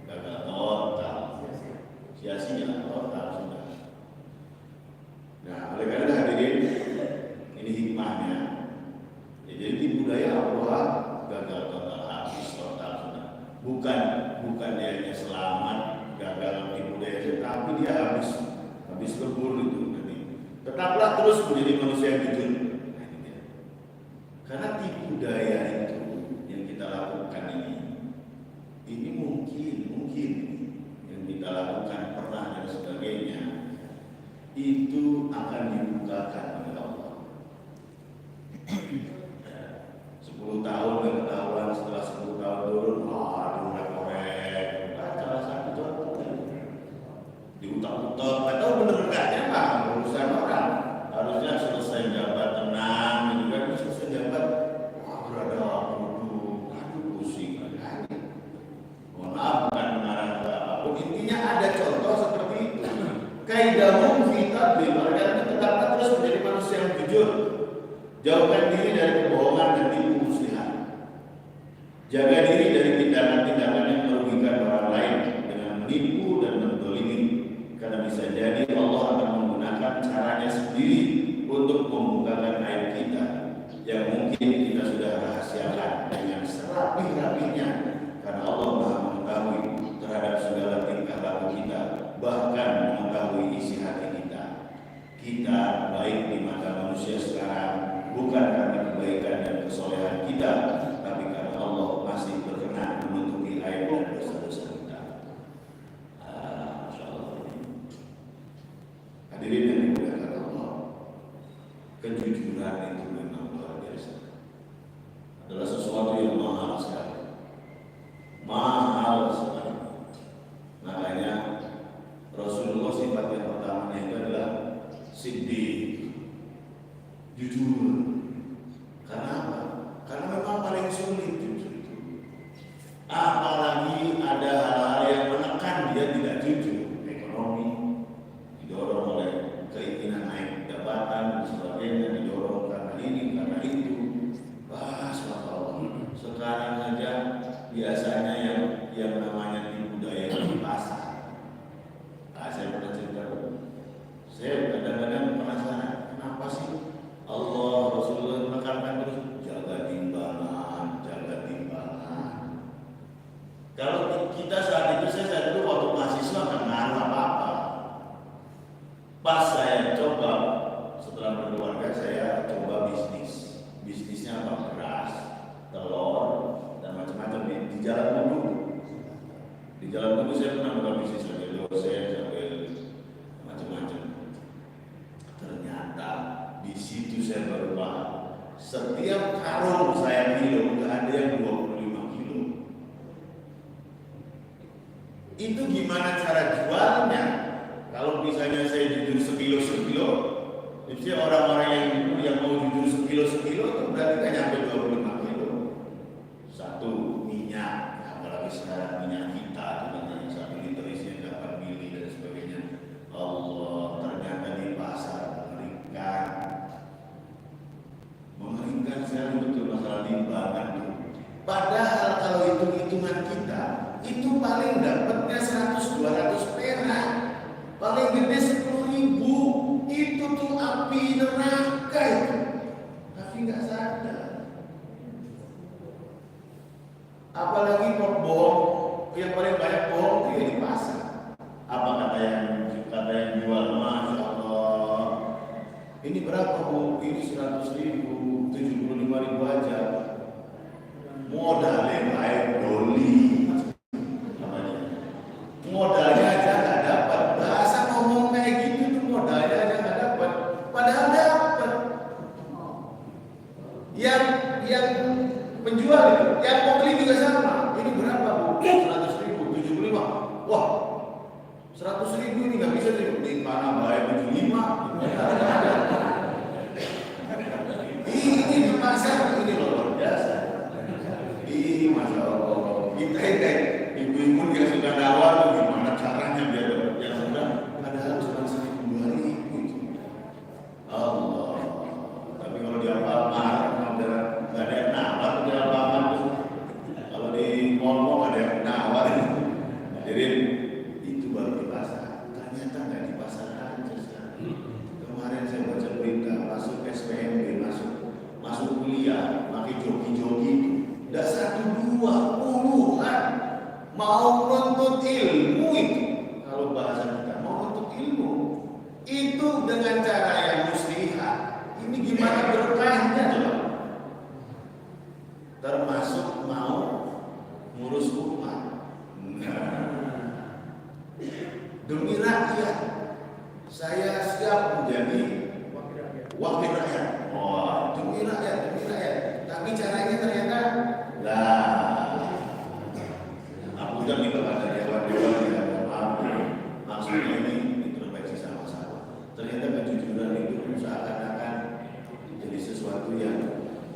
Gagal total. Sia-sia total sudah. Nah, oleh karena hadirin, ini hikmahnya. Ya, jadi tipu daya Allah gagal total, habis total sudah. Bukan dia hanya selamat gagal tipu daya, tapi dia habis lebur itu nanti. Tetaplah terus menjadi manusia yang jujur. Nah, ini dia. Karena tipu daya itu yang kita lakukan ini mungkin yang kita lakukan pernah dan sebagainya itu akan dibukakan oleh Allah. 10 tahun dan ketahuan, setelah 10 tahun turun, korek, salah satu contoh diutak-utak, nggak tahu bener enggaknya Pak, urusan orang. Harusnya selesai jabat tenang, gitu kan, selesai jabat, berada duduk, pusing, mohon maaf bukan mengarah ke apapun, intinya ada contoh seperti itu. Kaidahum fi tadli, mereka itu tetaplah terus menjadi manusia yang jujur. Jauhkan diri dari kebohongan dan tipu muslihat. Jaga diri dari tindakan-tindakan yang merugikan orang lain dengan menipu dan menzalimi. Karena bisa jadi Allah akan menggunakan caranya sendiri untuk membukakan aib kita yang mungkin kita sudah rahasiakan dengan serapi-rapinya. Karena Allah Maha mengetahui terhadap segala tingkah laku kita, bahkan mengetahui isi hati kita. Kita baik di mata manusia sekarang bukan karena kebaikan dan kesolehan kita, tapi karena Allah masih berkenan menutupi aib dan dosa-dosa kita. Hadirin yang dimuliakan Allah, kejujuran itu memang luar biasa. Adalah sesuatu yang mahal sekali. Mahal sekali. Makanya Rasulullah sifat yang pertamanya itu adalah siddiq, jujur. Karena apa? Karena memang paling sulit jujur itu. Apalagi ada hal-hal yang menekan dia tidak jujur. Ekonomi didorong oleh keinginan naik jabatan dan sebagainya, didorong karena ini, karena itu. Subhanallah. Sekarang saja biasanya yang namanya tipu daya di pasar. Saya pernah cerita. Saya kadang-kadang penasaran, kenapa sih Allah Rasulullah menekankan terus jaga timbangan. Kalau kita saat itu, saya saat itu waktu mahasiswa nggak ngaruh apa-apa. Pas saya coba setelah berkeluarga, saya coba bisnisnya apa, beras, telur dan macam-macam di Jalan Bulu. Di Jalan Bulu saya pernah buka bisnis sambil dosen, sambil macam-macam. Ternyata di situ saya baru paham. Setiap karung saya kilo nggak ada yang 25 kilo. Itu gimana cara jualnya? Kalau misalnya saya jujur sekilo, jadi orang-orang yang mau jujur sekilo itu berarti nggak nyampe 25 kilo. Satu, minyak, apalagi sekarang minyak kita dengan 1 liter isinya 8 mili dan sebagainya. Allah, ternyata di pasar mengerikan sekali betul masalah timbangan itu. Padahal kalau hitung-hitungan kita itu paling dapatnya 100-200 perak, paling gede 10.000. Itu tuh api neraka itu, tapi nggak sadar. Apalagi bohong, yang paling banyak bohong itu ya di pasar. Apa kata yang jual, Masya Allah, ini berapa Bu? Ini 100.000, 75.000 aja. Modalnya baik doli. Modalnya aja nggak dapat. Bahasa ngomong kayak gitu tuh modalnya aja nggak dapat. Padahal dapat. Yang penjual itu, yang mau beli juga sama. Ini berapa Bu? 100.000, 75. Wah, 100.000 ini nggak bisa di mana bayar 75. Ini di pasar ini luar biasa. Ini Masya Allah. Kita ibu-ibu yang sudah dawar tuh gimana caranya biar dapat yang sudah padahal cuma 1.000-2.000 itu. Allah. Tapi kalau dia marah nggak ada enak. pakai joki-joki itu. Tidak satu dua, puluhan. Mau menuntut ilmu itu. Kalau bahasa kita, mau menuntut ilmu. Itu dengan cara yang muslihat. Ini gimana berkahnya coba? Termasuk mau ngurus umat. Demi rakyat, saya siap menjadi wakil rakyat. Oh, demi rakyat, demi rakyat. Tapi caranya ternyata aku udah minta pada dewan-dewan ya, maaf, maksudnya ini introspeksi sama-sama. Ternyata kejujuran itu seakan-akan jadi sesuatu yang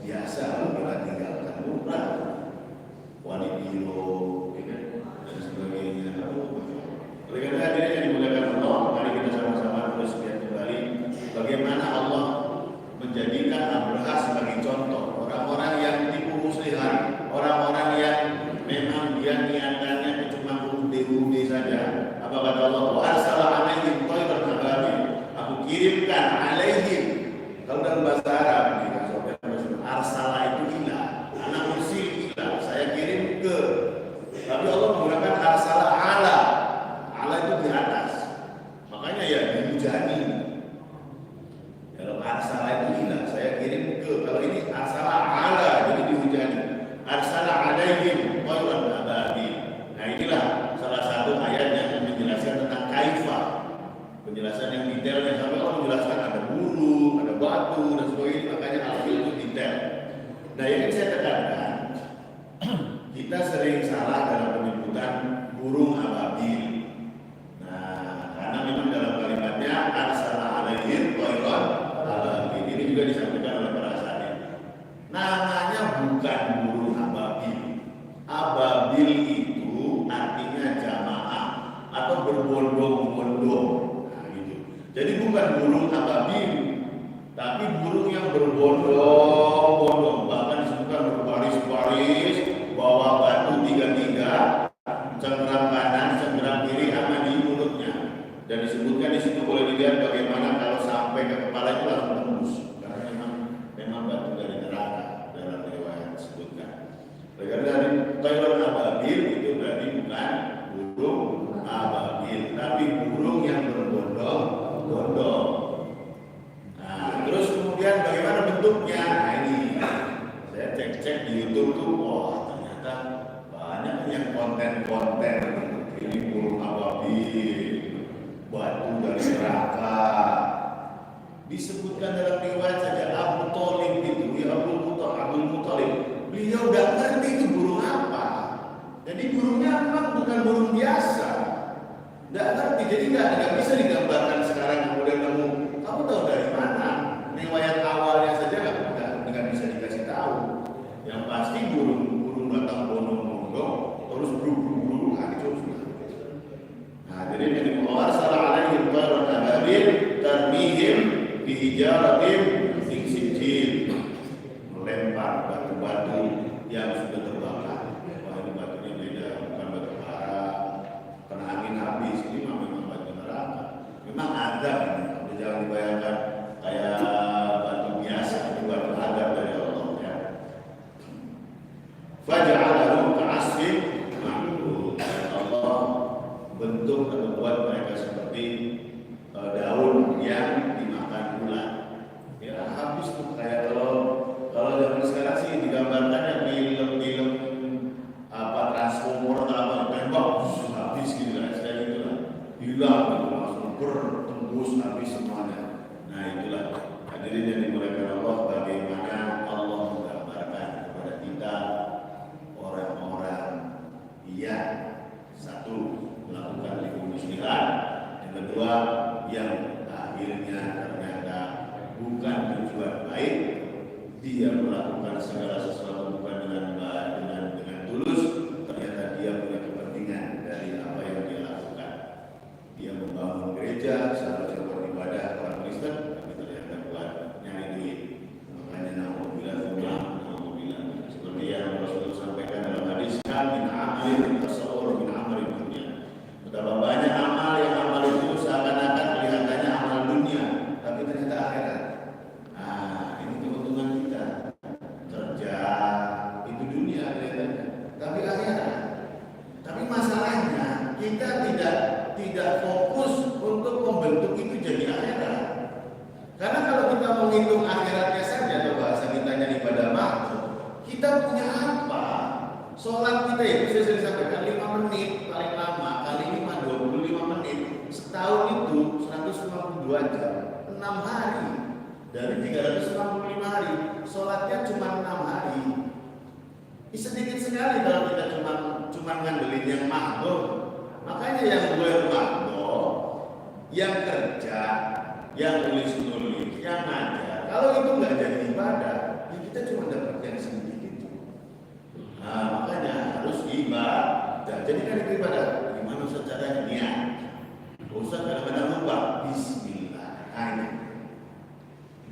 biasa kita tinggalkan, bukan wanitilo dan sebagainya. Oleh karena hadirin yang dimuliakan Allah, mari kita sama-sama terus lihat kembali bagaimana Allah menjadikan Abraha sebagai contoh orang-orang yang tipu muslihat, orang-orang yang memang dia niatannya cuma ude-ude saja. Apa kata Allah? Wa arsala alaihim thayran ababil. Aku kirimkan alaihim. Kalau dalam bahasa Arab arsala itu ilah, anak mursil ilah, saya kirim ke. Tapi Allah menggunakan arsala ala. Ala itu di atas. Makanya ya dihujani. Kalau arsala itu ilah, saya kirim ke. Kalau ini arsala ala, jadi dihujani. Arsala alaihim thayran ababil. Nah, inilah salah satu ayat yang menjelaskan tentang kaifah. Penjelasan yang detailnya sampai Allah menjelaskan ada burung, ada batu dan sebagainya, makanya al-fil itu detail. Nah, ini saya tekankan, kita sering salah dalam penyebutan burung ababil. Nah, karena memang dalam kalimatnya arsala alaihim thayran ababil. Ini juga disampaikan oleh para ashabi. Namanya bukan burung ababil. Ababil itu artinya jamaah atau berbondong-bondong. Jadi bukan burung ababil, tapi burung yang berbondong-bondong, bahkan disebutkan berbaris-baris, bawa batu tiga-tiga, cengkeram kanan, cengkeram kiri, sama di mulutnya. Dan disebutkan di situ boleh dilihat bagaimana kalau sampai ke kepala itu langsung tembus, karena memang batu dari neraka dalam riwayat disebutkan. Karena dari thayran ababil itu berarti bukan burung ababil, tapi burung yang berbondong-bondong. Nah, terus kemudian bagaimana bentuknya? Nah, ini saya cek-cek di YouTube tuh, wah ternyata banyak yang konten-konten ini burung ababil, batu dari neraka. Disebutkan dalam riwayat saja Abu Thalib itu, ya Abdul Muthalib, beliau nggak ngerti itu burung apa. Jadi burungnya memang bukan burung biasa. Nggak ngerti, jadi nggak bisa digambarkan sekarang. Kemudian kamu tahu dari mana? Riwayat awalnya saja nggak bisa dikasih tahu. Yang pasti burung datang bondong-bondong, terus burung hancur sudah. Nah, jadi dari Allah salah alaihim thayran ababil tarmihim bihijaratin min sijil, melempar batu-batu yang sudah terbakar. Wah, ini batunya beda, bukan batu bara. Kena angin habis, ini memang batu neraka. Memang adab, jangan dibayangkan kayak batu biasa, ini batu adab dari Allah ya. Faja'alahu ka'asfin ma'kul. Allah bentuk atau buat mereka seperti daun yang dimakan ular. Ya habis tuh, kayak kalau zaman sekarang sih digambarkannya film-film Transformer atau tembak habis gitu lah, saya gitu lah, hilang gitu, langsung bertembus habis semuanya. Nah itulah hadirin yang dimuliakan Allah, bagaimana Allah menggambarkan kepada kita orang-orang yang satu melakukan lingkungan muslihat, yang kedua yang akhirnya ternyata bukan tujuan baik, dia melakukan segala sesuatu bukan dengan tulus. Ternyata dia punya kepentingan dari apa yang dia lakukan. Dia membangun gereja seharusnya buat ibadah orang Kristen, tapi ternyata buat nyari duit. Makanya naudzubillah seperti yang Rasulullah sampaikan dalam hadis, min amalin tasawwur min amalin dunia. Betapa banyak amal yang amal itu seakan-akan kelihatannya amal dunia, tapi ternyata akhirat. Nah, ini keuntungan kita. 365 hari, sholatnya cuma 6 hari. Sedikit sekali kalau kita cuma ngandelin yang mahdoh. Makanya yang gue mahdoh, yang kerja, yang nulis-nulis, yang ngajar, kalau itu nggak jadi ibadah, ya kita cuma dapat yang sedikit itu. Nah, makanya harus ibadah. Jadi kan itu ibadah. Gimana caranya? Niat. Usah kadang-kadang lupa. Bismillah. Hanya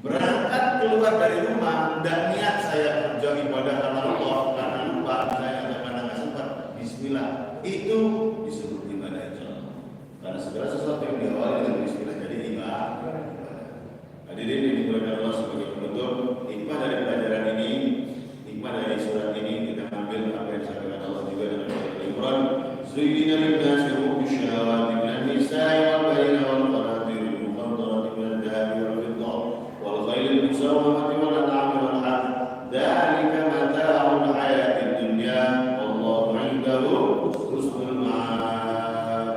berangkat keluar dari rumah, dan niat saya kerja ibadah karena Allah, karena lupa, saya kadang-kadang nggak sempat. Bismillah. Itu disebut ibadah insyaallah. Karena segala sesuatu yang diawali dengan bismillah jadi ibadah. Hadirin yang dimuliakan Allah sebagai penutup, hikmah dari pelajaran ini, hikmah dari surat ini kita ambil apa yang disampaikan Allah juga dalam surat Al-Imran. Zuyyina lin-nasi hubbu syahawati minan nisa'i wal bayyina wal qanatir al-muqantarati minad dhahabi wal fiddah wal khaylil musawwamati wal an'ami wal harth. Dzalika mata'ul hayatid dunya wallahu 'indahu husnul ma'ab.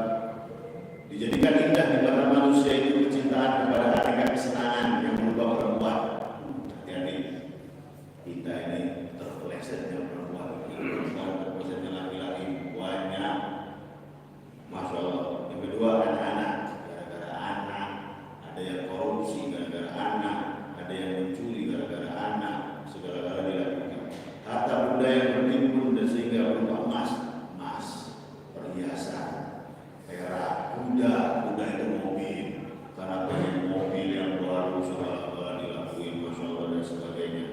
Dijadikan indah di mata manusia itu kecintaan kepada hakikat kesenangan yang berubah perempuan. Jadi kita ini terpelesetnya perempuan, terpelesetnya laki-laki banyak, masya Allah. Yang kedua anak-anak, gara-gara anak, ada yang korupsi gara-gara anak, ada yang mencuri gara-gara anak, segala-gala dilakukan. Harta benda yang bertimbun dan sehingga berupa emas, perhiasan, perak, kuda itu mobil, karena pengen mobil yang baru segala-gala dilakukan, masya Allah dan sebagainya.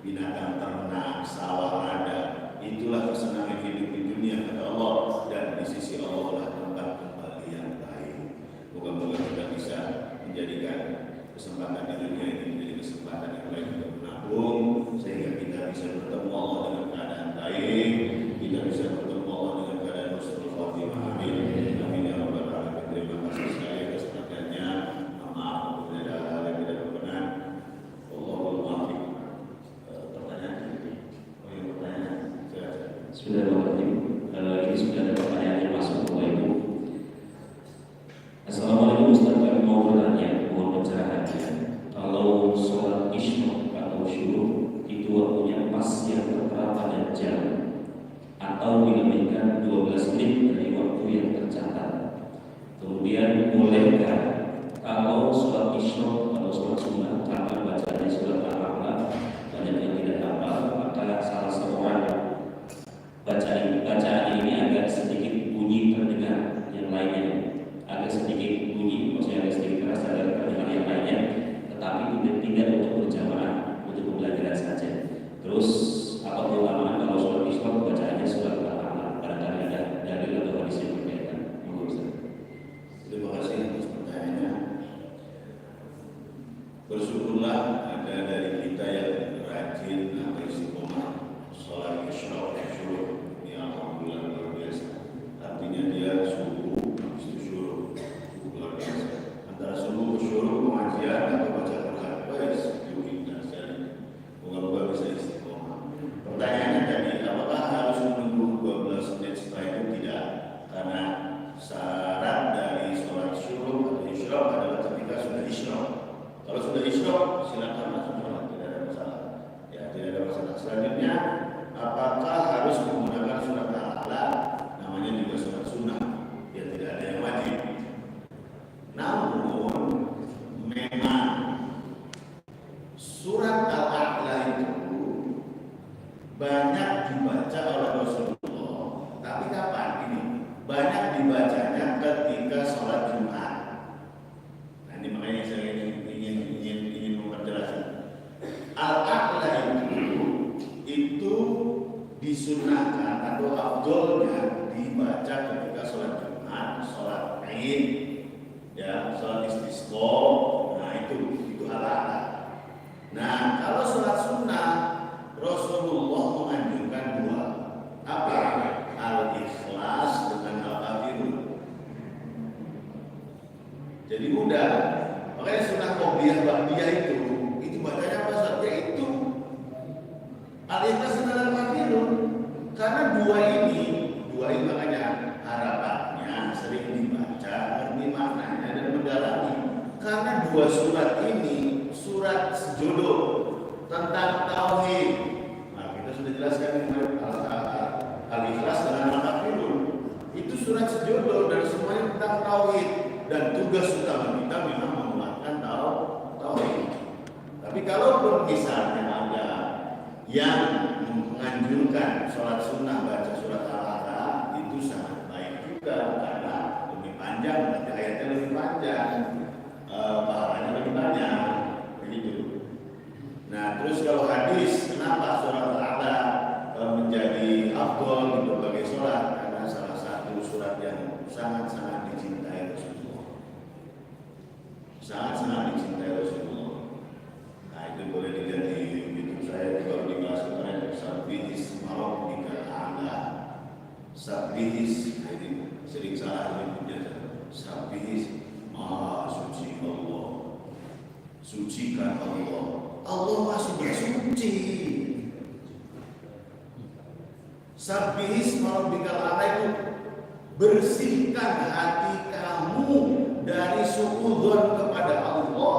Binatang ternak, sawah ada, itulah kesenangan hidup di dunia kata Allah, dan di sisi Allah lah tempat kembali yang baik. Moga-moga kita bisa menjadikan kesempatan di dunia ini menjadi kesempatan yang baik untuk menabung, sehingga kita bisa bertemu Allah dengan keadaan baik, kita bisa bertemu Allah dengan keadaan husnul khatimah. Amin. Amin ya rabbal alamin. Terima kasih sekali atas perhatiannya. Maaf apabila ada hal yang tidak berkenan. Wallahul muwaffiq. Bismillahirrahmanirrahim. Ini sudah ada pertanyaan yang masuk Bapak Ibu. Assalamualaikum Ustaz, kami mau bertanya, mohon pencerahannya. Kalau sholat isya atau syuruk itu waktunya pas yang tertera pada jam atau dilebihkan 12 menit dari waktu yang tercatat. Kemudian bolehkah kalau sholat isya atau sholat sunnah tanpa bacaan surat Al-A'la, banyak yang tidak hafal, maka salah seorang bacaan ini agak sedikit bunyi terdengar, yang lainnya agak sedikit bunyi, maksudnya agak sedikit terasa dari terdengar yang lainnya, tetapi tidak untuk berjamaah, untuk pembelajaran saja. Terus apa keutamaan kalau sholat isya bacaannya surat Al-A'la? Barangkali ada dalil atau hadis yang berkaitan. Terima kasih atas pertanyaannya. Bersyukurlah ada dari kita yang rajin atau istiqomah sholat isya syuruk. Ini alhamdulillah luar biasa. Artinya dia subuh habis itu syuruk, luar biasa. Antara subuh ke syuruk pengajian atau baca Quran, baik dan sekali. Moga-moga bisa istiqomah. Pertanyaannya tadi, apakah harus menunggu 12 menit setelah itu? Tidak, karena syarat dari sholat syuruk atau isyraq adalah ketika sudah isyraq. Kalau sudah isyraq, silakan langsung sholat, tidak ada masalah. Ya, tidak ada masalah. Selanjutnya, apakah harus menggunakan surat Al-A'la? Namanya juga surat sunnah, ya tidak ada yang wajib. Namun, memang surat Al-A'la itu banyak dibaca oleh Rasulullah. Tapi kapan ini? Banyak dibacanya ketika sholat Jumat. Nah, ini makanya saya ingin memperjelaskan. Al-A'la itu disunahkan atau afdolnya dibaca ketika sholat Jumat, sholat Id, ya, sholat istisqa. Nah itu Al-A'la. Nah kalau sholat sunnah Rasulullah menganjurkan dua, apa? Al-Ikhlas dengan Al-Kafirun. Jadi mudah. Makanya sunnah qobliyah ba'diyah itu bacanya apa saja itu Al-Ikhlas dan Al-Kafirun. Karena dua ini makanya harapannya sering dibaca, ngerti maknanya dan mendalami. Karena dua surat ini surat judul tentang tauhid. Nah, kita sudah jelaskan Al-Ikhlas dengan Al-Kafirun. Itu surat sejudul dan semuanya tentang tauhid, dan tugas utama kita memang menguatkan tauhid. Tapi kalaupun misalnya ada yang menganjurkan sholat sunnah baca surat Al-A'la, itu sangat baik juga karena lebih panjang, nanti ayatnya lebih panjang, pahalanya lebih banyak, begitu. Nah, terus kalau hadis, kenapa surat Al-A'la menjadi afdol di berbagai sholat? Karena salah satu surat yang sangat-sangat dicintai Rasulullah, sangat-sangat dicintai Rasulullah. Nah, itu boleh dilihat di YouTube saya kalau di kelas kemarin, Sabbihis Rabbikal A'la. Sabbihis, ini sering salah menyebutnya. Sabbihis, Maha Suci Allah, sucikan Allah. Allah masih bersuci. Sabbihis Rabbikal A'la itu bersihkan hati kamu dari suudzon kepada Allah,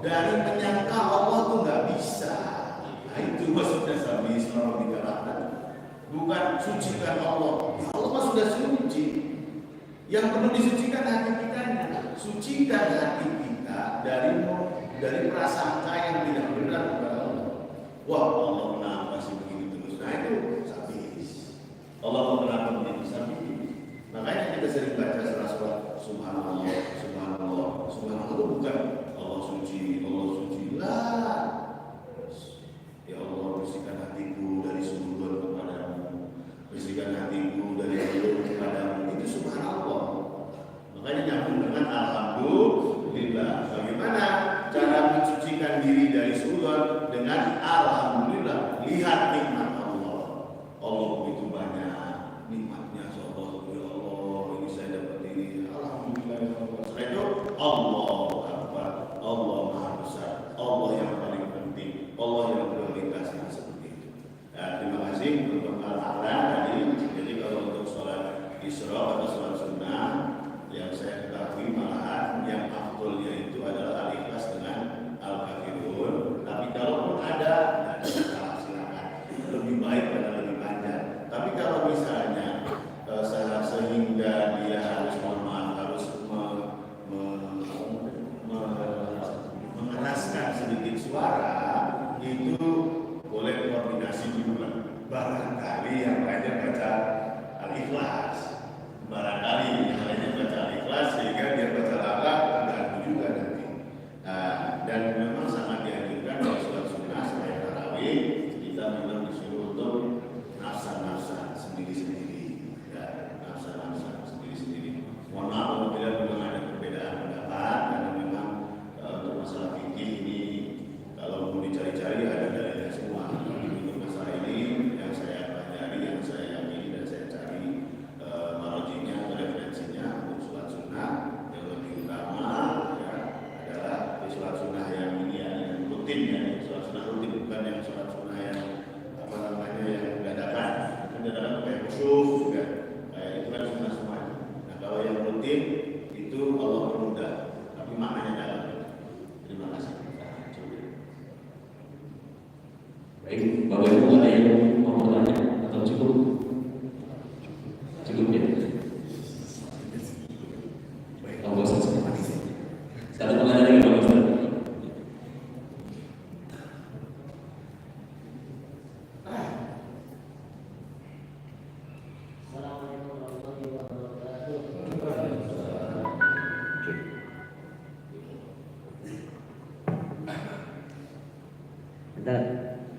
dari menyangka Allah tuh nggak bisa. Nah, itu maksudnya Sabbihis Rabbikal A'la. Bukan sucikan Allah. Ya, Allah mah sudah suci. Yang perlu disucikan hati kitanya. Sucikan hati kita dari prasangka yang tidak benar kepada Allah. Wah, Allah kenapa sih begini terus? Nah, itu Sabbihis. Allah kenapa begini Sabbihis? Makanya kita sering baca surat Subhanallah, Subhanallah, Subhanallah itu bukan Allah suci lah. Ya Allah, bersihkan hatiku dari sumber kepadamu, bersihkan hatiku dari sumber kepadamu. Itu Subhanallah. Makanya nyambung dengan Alhamdulillah. Bagaimana cara mensucikan diri dari sumber? Dengan Alhamdulillah. Lihat nikmat Allah. Allah begitu banyak nikmatnya. Ya Allah, ini saya dapat ini. Alhamdulillah. Setelah itu Allah Akbar, Allah Maha Besar, Allah yang paling penting, Allah yang prioritas, seperti itu. Nah, terima kasih untuk Al-A'la tadi. Jadi kalau untuk sholat Isra atau sholat sunnah, yang saya ketahui malahan yang afdolnya itu adalah Al-Ikhlas dengan Al-Kafirun. Tapi kalaupun ada, tidak ada masalah, silakan. Lebih baik pada lebih panjang. Tapi kalau misalnya sehingga dia harus mengeraskan sedikit suara, itu boleh koordinasi dulu. Barangkali yang lainnya baca Al-Ikhlas, barangkali yang lainnya baca Al-Ikhlas sehingga dia baca Al-A'la terganggu juga nanti. Dan memang sangat dianjurkan dalam sholat sunnah selain tarawih, kita memang disuruh untuk nafsa-nafsa sendiri-sendiri, ya, nafsa-nafsa sendiri-sendiri. Mohon maaf apabila memang ada perbedaan pendapat, karena memang untuk masalah fikih ini kalau mau dicari-cari ada dalilnya semua. Untuk masalah ini yang saya pelajari, yang saya yakini dan saya cari marjinya atau referensinya untuk sholat sunnah yang lebih utama ya, adalah sholat sunnah yang ini yang rutin, ya, sholat sunnah rutin, bukan yang sholat sunnah yang apa namanya yang dadakan. Dadakan kayak khusyuk juga, kayak itu kan sunnah semuanya. Nah, kalau yang rutin itu Allah permudah, tapi maknanya dalam. Terima kasih. Baik, Bapak Ibu ada yang mau bertanya atau cukup? Cukup ya? Baik, kalau bosan satu pertanyaan lagi Bapak Ustaz.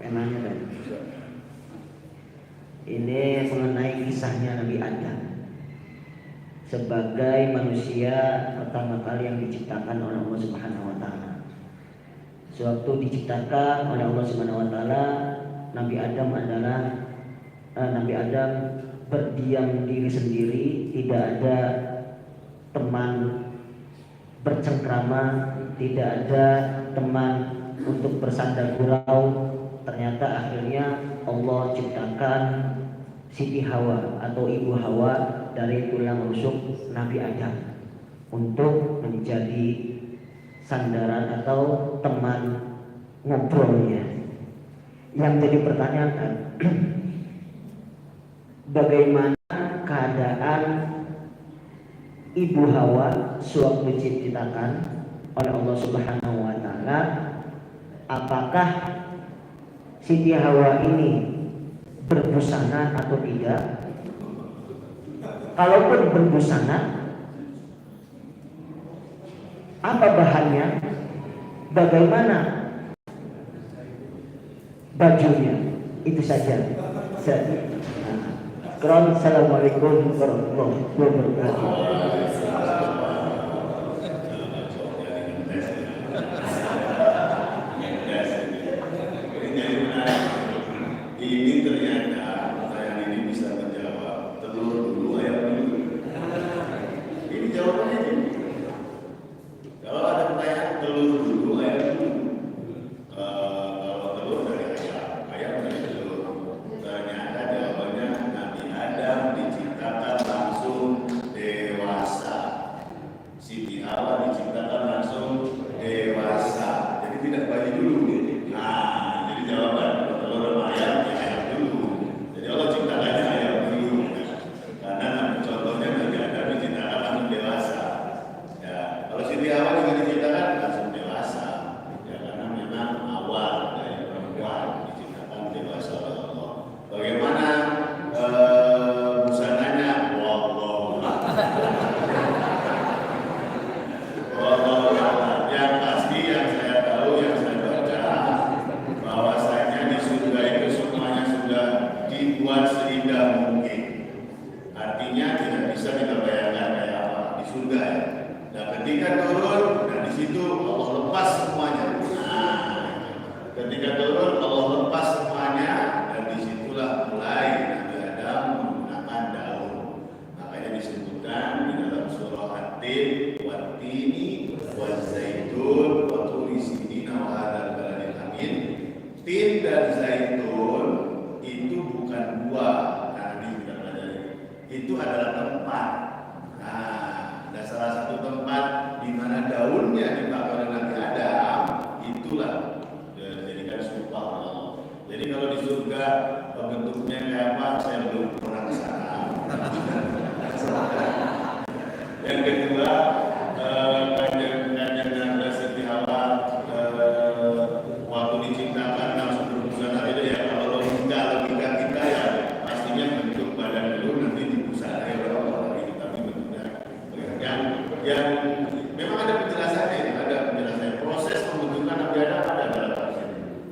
Emangnya kan? Ini mengenai kisahnya Nabi Adam sebagai manusia pertama kali yang diciptakan oleh Allah Subhanahu Wa Taala. Sewaktu diciptakan oleh Allah Subhanahu Wa Taala, Nabi Adam berdiam diri sendiri, tidak ada teman bercengkrama, tidak ada teman untuk bersandar gurau. Ternyata akhirnya Allah ciptakan Siti Hawa atau Ibu Hawa dari tulang rusuk Nabi Adam untuk menjadi sandaran atau teman ngobrolnya. Yang jadi pertanyaan kan, bagaimana keadaan Ibu Hawa sewaktu diciptakan oleh Allah Subhanahu wa taala? Apakah Siti Hawa ini berbusana atau tidak? Kalaupun berbusana, apa bahannya? Bagaimana bajunya? Itu saja. Assalamualaikum warahmatullahi wabarakatuh. Ini ternyata pertanyaan ini bisa menjawab telur dulu ayam dulu. Ini jawabannya ini. Kalau ada pertanyaan telur dulu ayam dulu. Kalau telur dari ayam dari telur. Ternyata jawabannya Nabi Adam diciptakan langsung dewasa. Siti Hawa diciptakan langsung dewasa. Jadi tidak bayi dulu. Nah, jadi jawaban kalau telur sama ayam ya ayam dulu. Jadi Allah ciptakannya ayam dulu. Karena contohnya Nabi Adam diciptakan langsung dewasa. Ya, kalau Siti Hawa juga diciptakan langsung dewasa. Ya, karena memang awal dari perempuan diciptakan dewasa oleh Allah. Bagaimana busananya? Wallahu a'lam. Yang pasti yang saya tahu, yang saya baca, bahwasanya di surga itu semuanya sudah dibuat seindah mungkin. Artinya tidak bisa kita bayangkan kayak apa di surga ya. Dan ketika turun, dan di situ Allah lepas semuanya. Nah, ketika turun Allah lepas semuanya, dan disitulah mulai Nabi Adam menggunakan daun. Makanya disebutkan di dalam surah At-Tin, Wat-Tini, Waz-Zaitun, Wa-Turi Sinina, wa hadzal baladil amin. Tin dan zaitun itu bukan buah, karena kita pelajari. Itu adalah tempat. Nah, ada salah satu tempat di mana daunnya dipakai oleh Nabi Adam, itulah dijadikan sumpah Allah. Jadi kalau di surga bentuknya kayak apa, saya belum pernah ke sana. Yang kedua, kajian Siti Hawa waktu diciptakan langsung berbusana itu ya, kalau logika kita ya pastinya bentuk badan dulu nanti dibusana oleh Allah, tapi bentuknya yang memang ada penjelasannya, ada penjelasannya. Proses pembentukan Nabi Adam ada dalam tafsir.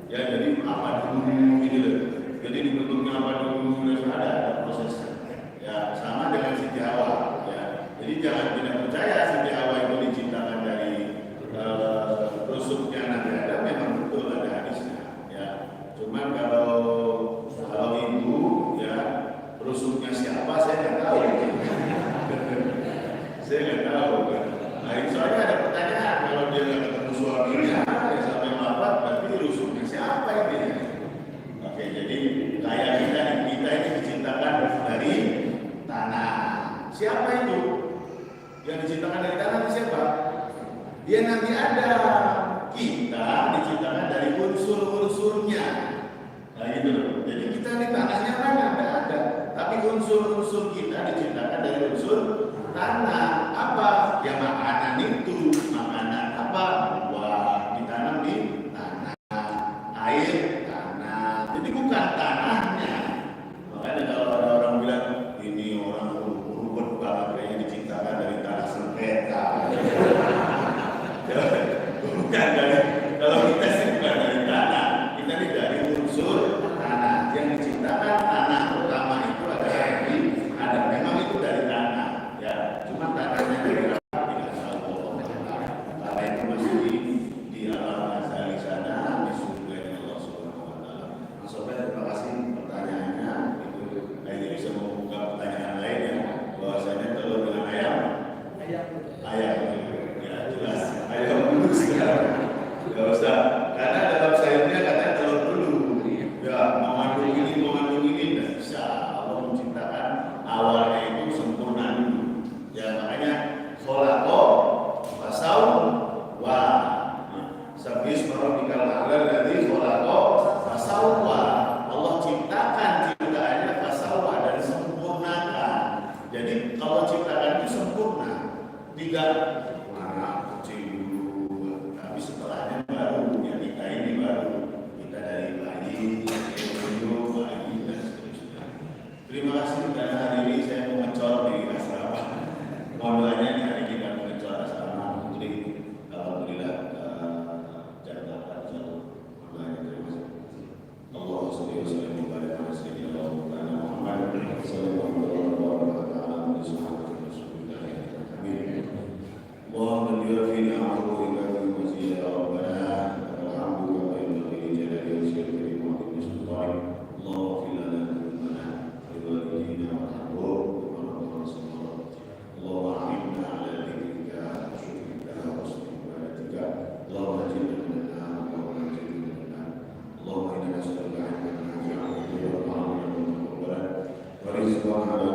Ya, jadi apa dulu gitu loh. Jadi dibentuknya apa dulu ada prosesnya. Ya, sama dengan Siti Hawa. Ya, jadi jangan tidak percaya Siti Hawa itu diciptakan dari rusuknya Nabi Adam, memang betul ada hadisnya. Ya, cuman kalau ibu ya rusuknya siapa saya nggak tahu. Saya nggak tahu. Nah, soalnya ada pertanyaan, kalau dia nggak ketemu suaminya ya sampai wafat, berarti rusuknya siapa ini? Oke, jadi kayak kita ini diciptakan dari tanah. Siapa itu? Yang diciptakan dari tanah itu siapa? Dia Nabi Adam. Kita diciptakan dari unsur-unsurnya. Nah gitu loh. Jadi kita di tanahnya mana? Tidak ada. Tapi unsur-unsur kita diciptakan dari unsur tanah. Apa? Ya makanan itu. Makanan apa? Buah ditanam di tanah. Air tanah. Jadi bukan tanahnya. Makanya kalau ada orang bilang ini orang rumput banget kayaknya diciptakan dari tanah sengketa. Bukan dari, kalau kita sih bukan dari tanah, kita ini dari unsur tanah. Yang diciptakan tanah pertama itu ada memang itu dari tanah, ya. Cuma tanahnya dari apa tidak tahu. Tanah itu masih terhadap